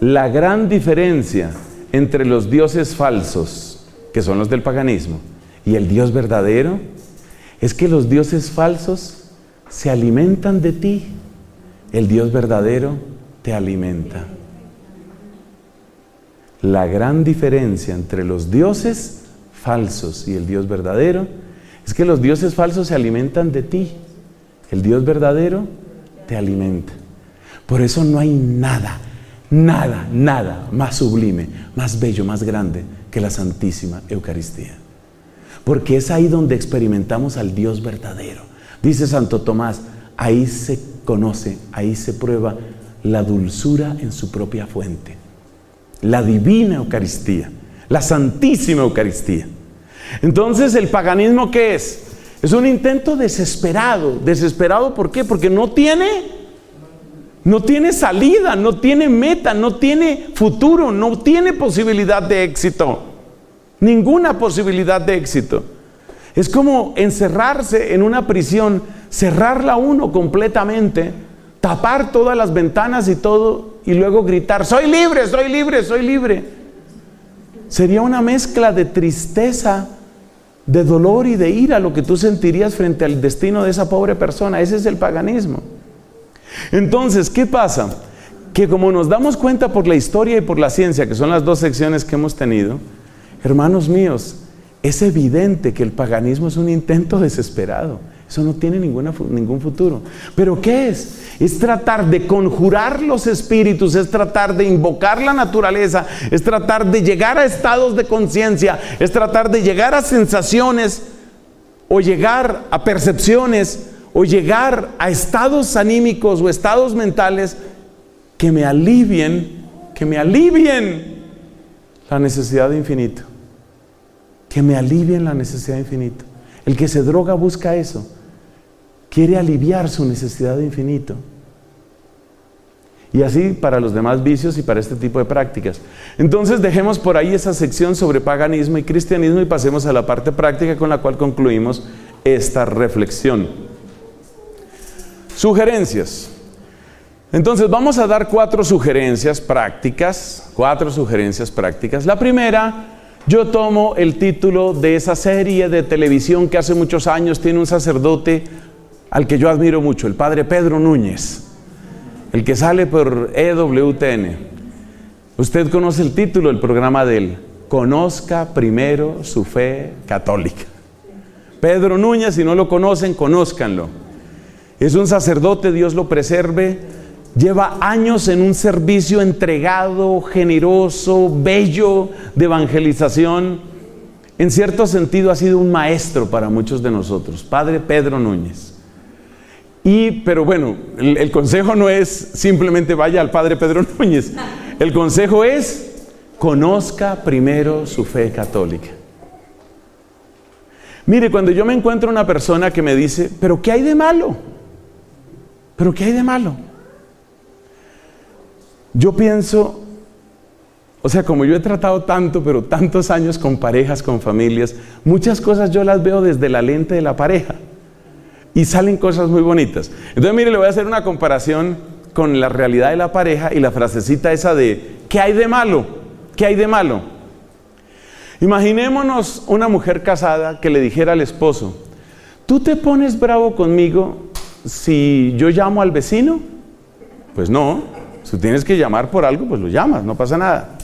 La gran diferencia entre los dioses falsos, que son los del paganismo, y el Dios verdadero, es que los dioses falsos se alimentan de ti, el Dios verdadero te alimenta. La gran diferencia entre los dioses falsos y el Dios verdadero es que los dioses falsos se alimentan de ti, el Dios verdadero te alimenta. Por eso no hay nada, nada, nada más sublime, más bello, más grande que la Santísima Eucaristía. Porque es ahí donde experimentamos al Dios verdadero. Dice Santo Tomás, ahí se conoce, ahí se prueba la dulzura en su propia fuente. La divina Eucaristía, la Santísima Eucaristía. Entonces, ¿el paganismo qué es? Es un intento desesperado. ¿Desesperado por qué? Porque no tiene salida, no tiene meta, no tiene futuro, no tiene posibilidad de éxito. Ninguna posibilidad de éxito. Es como encerrarse en una prisión, cerrarla uno completamente, tapar todas las ventanas y todo, y luego gritar, soy libre, soy libre, soy libre. Sería una mezcla de tristeza, de dolor y de ira lo que tú sentirías frente al destino de esa pobre persona. Ese es el paganismo. Entonces, ¿qué pasa? Que como nos damos cuenta por la historia y por la ciencia, que son las dos secciones que hemos tenido, hermanos míos, es evidente que el paganismo es un intento desesperado. Eso no tiene ningún futuro. ¿Pero qué es? Es tratar de conjurar los espíritus, es tratar de invocar la naturaleza, es tratar de llegar a estados de conciencia, es tratar de llegar a sensaciones, o llegar a percepciones, o llegar a estados anímicos o estados mentales que me alivien la necesidad de infinito. Que me alivien la necesidad de infinito. El que se droga busca eso. Quiere aliviar su necesidad de infinito. Y así para los demás vicios y para este tipo de prácticas. Entonces dejemos por ahí esa sección sobre paganismo y cristianismo y pasemos a la parte práctica con la cual concluimos esta reflexión. Sugerencias. Entonces vamos a dar 4 sugerencias prácticas. 4 sugerencias prácticas. La primera, yo tomo el título de esa serie de televisión que hace muchos años tiene un sacerdote al que yo admiro mucho, el padre Pedro Núñez, el que sale por EWTN. Usted conoce el título del programa de él, Conozca primero su fe católica. Pedro Núñez, si no lo conocen, conózcanlo. Es un sacerdote, Dios lo preserve, lleva años en un servicio entregado, generoso, bello de evangelización. En cierto sentido ha sido un maestro para muchos de nosotros, padre Pedro Núñez. Pero bueno, el consejo no es simplemente vaya al padre Pedro Núñez. El consejo es, conozca primero su fe católica. Mire, cuando yo me encuentro una persona que me dice, ¿pero qué hay de malo? ¿Pero qué hay de malo? Yo pienso, o sea, como yo he tratado pero tantos años con parejas, con familias, muchas cosas yo las veo desde la lente de la pareja. Y salen cosas muy bonitas. Entonces, mire, le voy a hacer una comparación con la realidad de la pareja y la frasecita esa de ¿qué hay de malo? ¿Qué hay de malo? Imaginémonos una mujer casada que le dijera al esposo, ¿tú te pones bravo conmigo si yo llamo al vecino? Pues no, si tienes que llamar por algo, pues lo llamas, no pasa nada.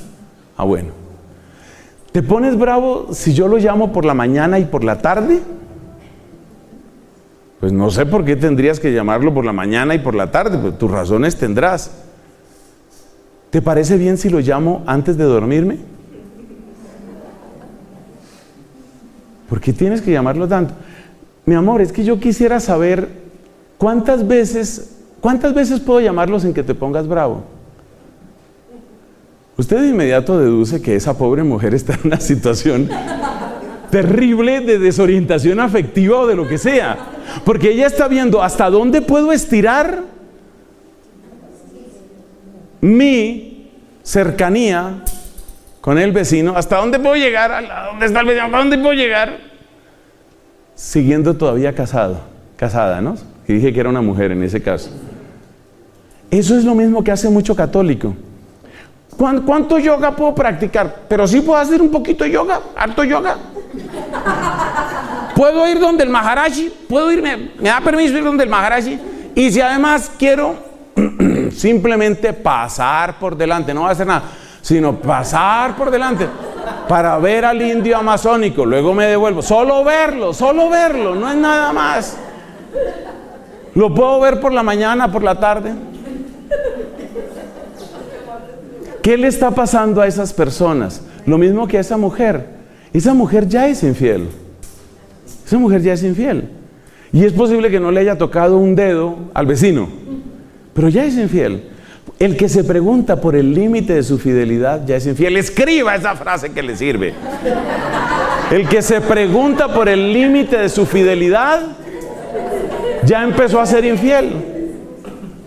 Ah, bueno. ¿Te pones bravo si yo lo llamo por la mañana y por la tarde? Pues no sé por qué tendrías que llamarlo por la mañana y por la tarde, pues tus razones tendrás. ¿Te parece bien si lo llamo antes de dormirme? ¿Por qué tienes que llamarlo tanto? Mi amor, es que yo quisiera saber cuántas veces puedo llamarlo sin que te pongas bravo. Usted de inmediato deduce que esa pobre mujer está en una situación terrible de desorientación afectiva o de lo que sea. Porque ella está viendo hasta dónde puedo estirar mi cercanía con el vecino, hasta dónde puedo llegar, a dónde está el vecino, hasta dónde puedo llegar, siguiendo todavía casada, ¿no? Y dije que era una mujer en ese caso. Eso es lo mismo que hace mucho católico. ¿Cuánto yoga puedo practicar? Pero sí puedo hacer un poquito de yoga, harto yoga. Puedo ir donde el Maharaji, me da permiso ir donde el Maharaji. Y si además quiero simplemente pasar por delante, no voy a hacer nada, sino pasar por delante para ver al indio amazónico, luego me devuelvo, solo verlo, no es nada más. Lo puedo ver por la mañana, por la tarde. ¿Qué le está pasando a esas personas? Lo mismo que a esa mujer. Esa mujer ya es infiel. Esa mujer ya es infiel. Y es posible que no le haya tocado un dedo al vecino, pero ya es infiel. El que se pregunta por el límite de su fidelidad ya es infiel. Escriba esa frase que le sirve. El que se pregunta por el límite de su fidelidad ya empezó a ser infiel.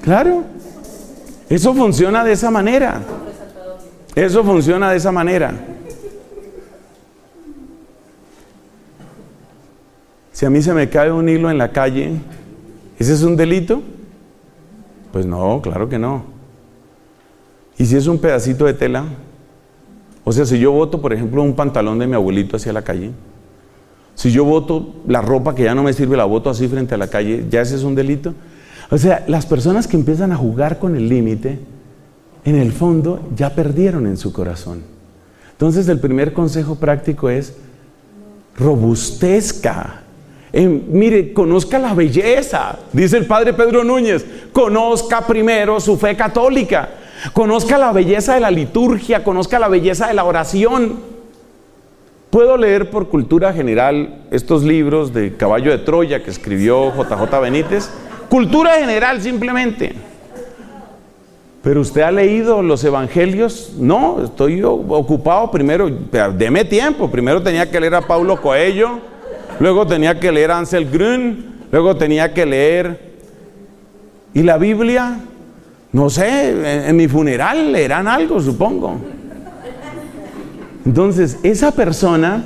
Claro. Eso funciona de esa manera. Eso funciona de esa manera. Si a mí se me cae un hilo en la calle, ¿ese es un delito? Pues no, claro que no. ¿Y si es un pedacito de tela? O sea, si yo boto, por ejemplo, un pantalón de mi abuelito hacia la calle, si yo boto la ropa que ya no me sirve, la boto así frente a la calle, ¿ya ese es un delito? O sea, las personas que empiezan a jugar con el límite, en el fondo ya perdieron en su corazón. Entonces el primer consejo práctico es: robustezca. Mire, conozca la belleza, dice el padre Pedro Núñez. Conozca primero su fe católica, conozca la belleza de la liturgia, conozca la belleza de la oración. Puedo leer por cultura general estos libros de Caballo de Troya que escribió JJ Benítez, cultura general simplemente. Pero usted ha leído los evangelios. No, estoy ocupado primero, deme tiempo. Primero tenía que leer a Paulo Coelho, luego tenía que leer a Ansel Grün, luego tenía que leer. Y la Biblia, no sé, en mi funeral leerán algo, supongo. Entonces, esa persona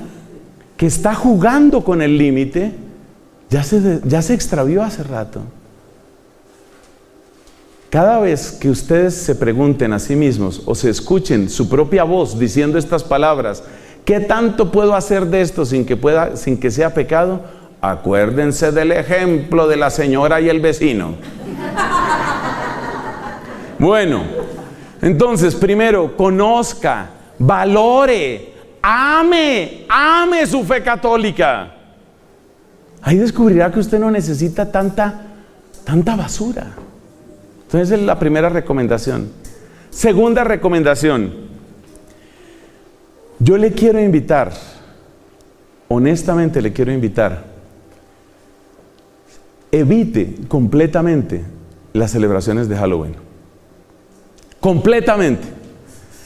que está jugando con el límite, ya se extravió hace rato. Cada vez que ustedes se pregunten a sí mismos o se escuchen su propia voz diciendo estas palabras: ¿qué tanto puedo hacer de esto sin que sea pecado? Acuérdense del ejemplo de la señora y el vecino. Bueno, entonces primero, conozca, valore, ame su fe católica. Ahí descubrirá que usted no necesita tanta basura. Entonces es la primera recomendación. Segunda recomendación: yo le quiero invitar, honestamente le quiero invitar, evite completamente las celebraciones de Halloween. Completamente.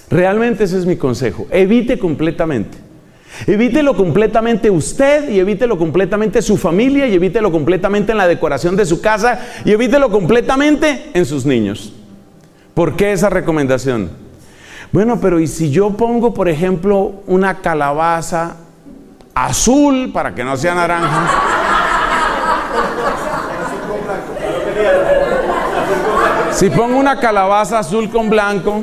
Realmente ese es mi consejo. Evite completamente. Evítelo completamente usted, y evítelo completamente su familia, y evítelo completamente en la decoración de su casa, y evítelo completamente en sus niños. ¿Por qué esa recomendación? Bueno, pero ¿y si yo pongo, por ejemplo, una calabaza azul para que no sea naranja? Si pongo una calabaza azul con blanco.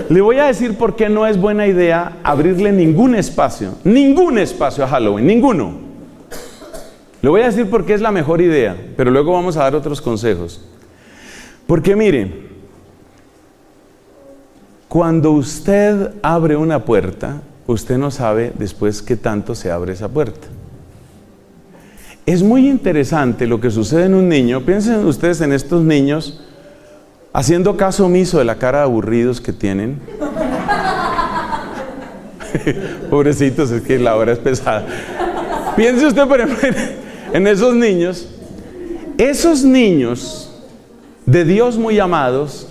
Le voy a decir por qué no es buena idea abrirle ningún espacio a Halloween, ninguno. Le voy a decir por qué es la mejor idea, pero luego vamos a dar otros consejos. Porque mire, cuando usted abre una puerta, usted no sabe después qué tanto se abre esa puerta. Es muy interesante lo que sucede en un niño. Piensen ustedes en estos niños haciendo caso omiso de la cara de aburridos que tienen. Pobrecitos, es que la hora es pesada. Piense usted, por ejemplo, en esos niños. Esos niños de Dios muy amados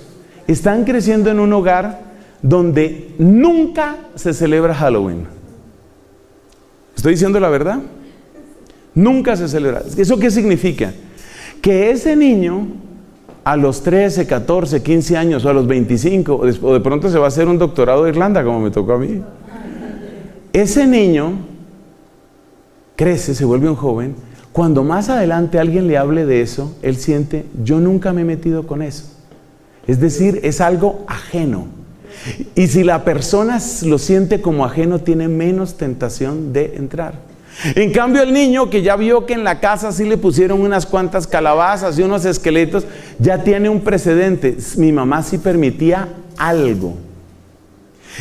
están creciendo en un hogar donde nunca se celebra Halloween. ¿Estoy diciendo la verdad? Nunca se celebra. ¿Eso qué significa? Que ese niño, a los 13, 14, 15 años o a los 25, o de pronto se va a hacer un doctorado de Irlanda, como me tocó a mí. Ese niño crece, se vuelve un joven. Cuando más adelante alguien le hable de eso, él siente: yo nunca me he metido con eso. Es decir, es algo ajeno. Y si la persona lo siente como ajeno, tiene menos tentación de entrar. En cambio, el niño que ya vio que en la casa sí le pusieron unas cuantas calabazas y unos esqueletos, ya tiene un precedente. Mi mamá sí permitía algo.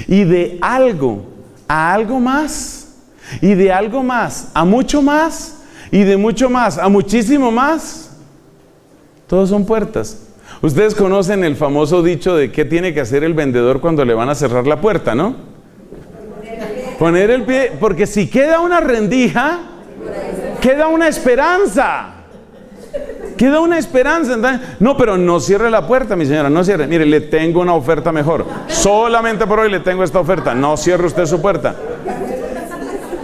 Y de algo a algo más. Y de algo más a mucho más. Y de mucho más a muchísimo más. Todos son puertas. Ustedes conocen el famoso dicho de qué tiene que hacer el vendedor cuando le van a cerrar la puerta, ¿no? Poner el pie, porque si queda una rendija, queda una esperanza. Queda una esperanza. Entonces, no, pero no cierre la puerta, mi señora, no cierre. Mire, le tengo una oferta mejor. Solamente por hoy le tengo esta oferta. No cierre usted su puerta.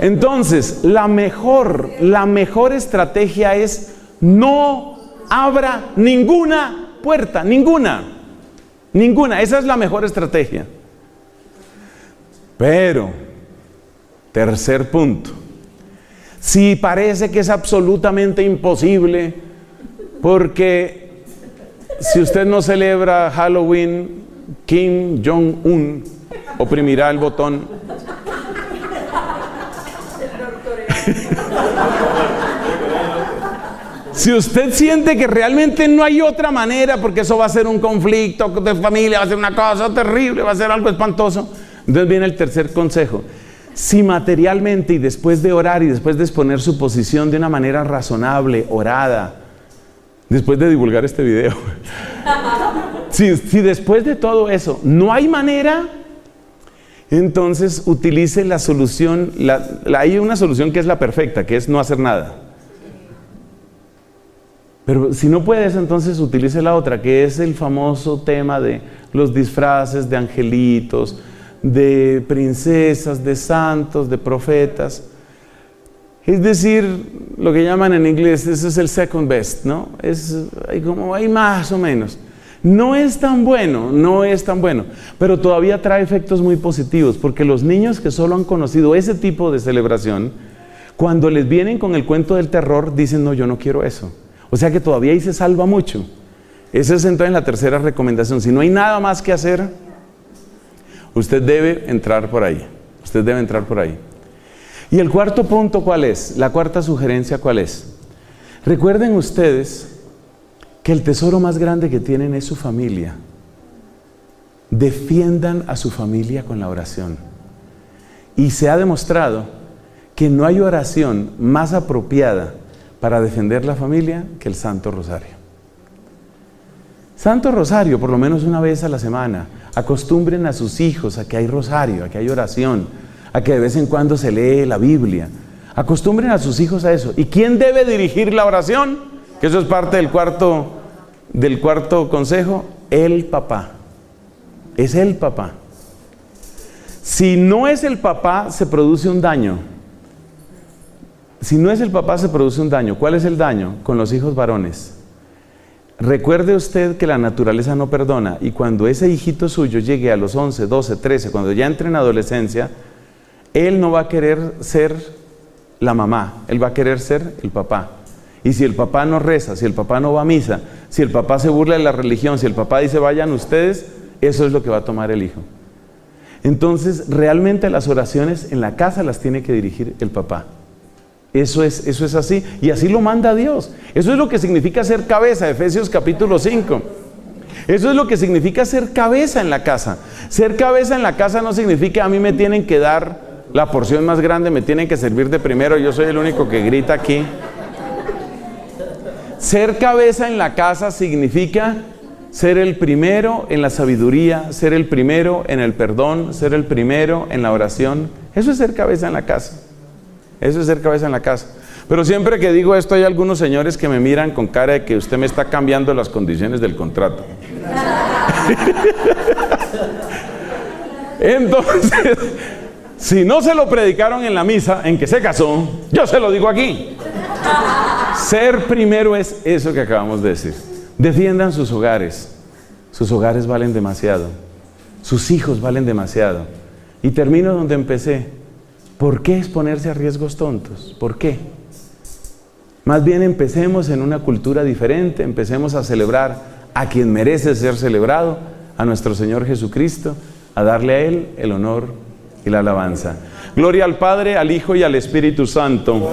Entonces, la mejor estrategia es no abra ninguna puerta, ninguna. Esa es la mejor estrategia. Pero, tercer punto. Si parece que es absolutamente imposible, porque si usted no celebra Halloween, Kim Jong-un oprimirá el botón. Si usted siente que realmente no hay otra manera, porque eso va a ser un conflicto de familia, va a ser una cosa terrible, va a ser algo espantoso, entonces viene el tercer consejo. Si materialmente y después de orar y después de exponer su posición de una manera razonable, orada, después de divulgar este video, si después de todo eso no hay manera, entonces utilice la solución, hay una solución que es la perfecta, que es no hacer nada. Pero si no puedes, entonces utilice la otra, que es el famoso tema de los disfraces de angelitos, de princesas, de santos, de profetas. Es decir, lo que llaman en inglés, ese es el second best, ¿no? Hay más o menos. No es tan bueno, pero todavía trae efectos muy positivos, porque los niños que solo han conocido ese tipo de celebración, cuando les vienen con el cuento del terror, dicen, no, yo no quiero eso. O sea que todavía ahí se salva mucho. Esa es entonces la tercera recomendación. Si no hay nada más que hacer, usted debe entrar por ahí. Y el cuarto punto, ¿cuál es? La cuarta sugerencia, ¿cuál es? Recuerden ustedes que el tesoro más grande que tienen es su familia. Defiendan a su familia con la oración. Y se ha demostrado que no hay oración más apropiada para defender la familia que el Santo Rosario. Santo Rosario, por lo menos una vez a la semana. Acostumbren a sus hijos a que hay rosario, a que hay oración, a que de vez en cuando se lee la Biblia. Acostumbren a sus hijos a eso. ¿Y quién debe dirigir la oración? Que eso es parte del cuarto consejo. El papá. Es el papá. Si no es el papá, se produce un daño. ¿Cuál es el daño? Con los hijos varones. Recuerde usted que la naturaleza no perdona, y cuando ese hijito suyo llegue a los 11, 12, 13, cuando ya entre en adolescencia, él no va a querer ser la mamá, él va a querer ser el papá. Y si el papá no reza, si el papá no va a misa, si el papá se burla de la religión, si el papá dice vayan ustedes, eso es lo que va a tomar el hijo. Entonces, realmente las oraciones en la casa las tiene que dirigir el papá. Eso es así, y así lo manda Dios. Eso es lo que significa ser cabeza, Efesios capítulo 5. Eso es lo que significa ser cabeza en la casa. Ser cabeza en la casa no significa a mí me tienen que dar la porción más grande, me tienen que servir de primero, yo soy el único que grita aquí. Ser cabeza en la casa significa ser el primero en la sabiduría, ser el primero en el perdón, ser el primero en la oración. Eso es ser cabeza en la casa. Pero siempre que digo esto hay algunos señores que me miran con cara de que usted me está cambiando las condiciones del contrato. Entonces, si no se lo predicaron en la misa en que se casó, yo se lo digo aquí. Ser primero es eso que acabamos de decir. Defiendan sus hogares. Sus hogares valen demasiado. Sus hijos valen demasiado. Y termino donde empecé. ¿Por qué exponerse a riesgos tontos? ¿Por qué? Más bien empecemos en una cultura diferente, empecemos a celebrar a quien merece ser celebrado, a nuestro Señor Jesucristo, a darle a Él el honor y la alabanza. Gloria al Padre, al Hijo y al Espíritu Santo.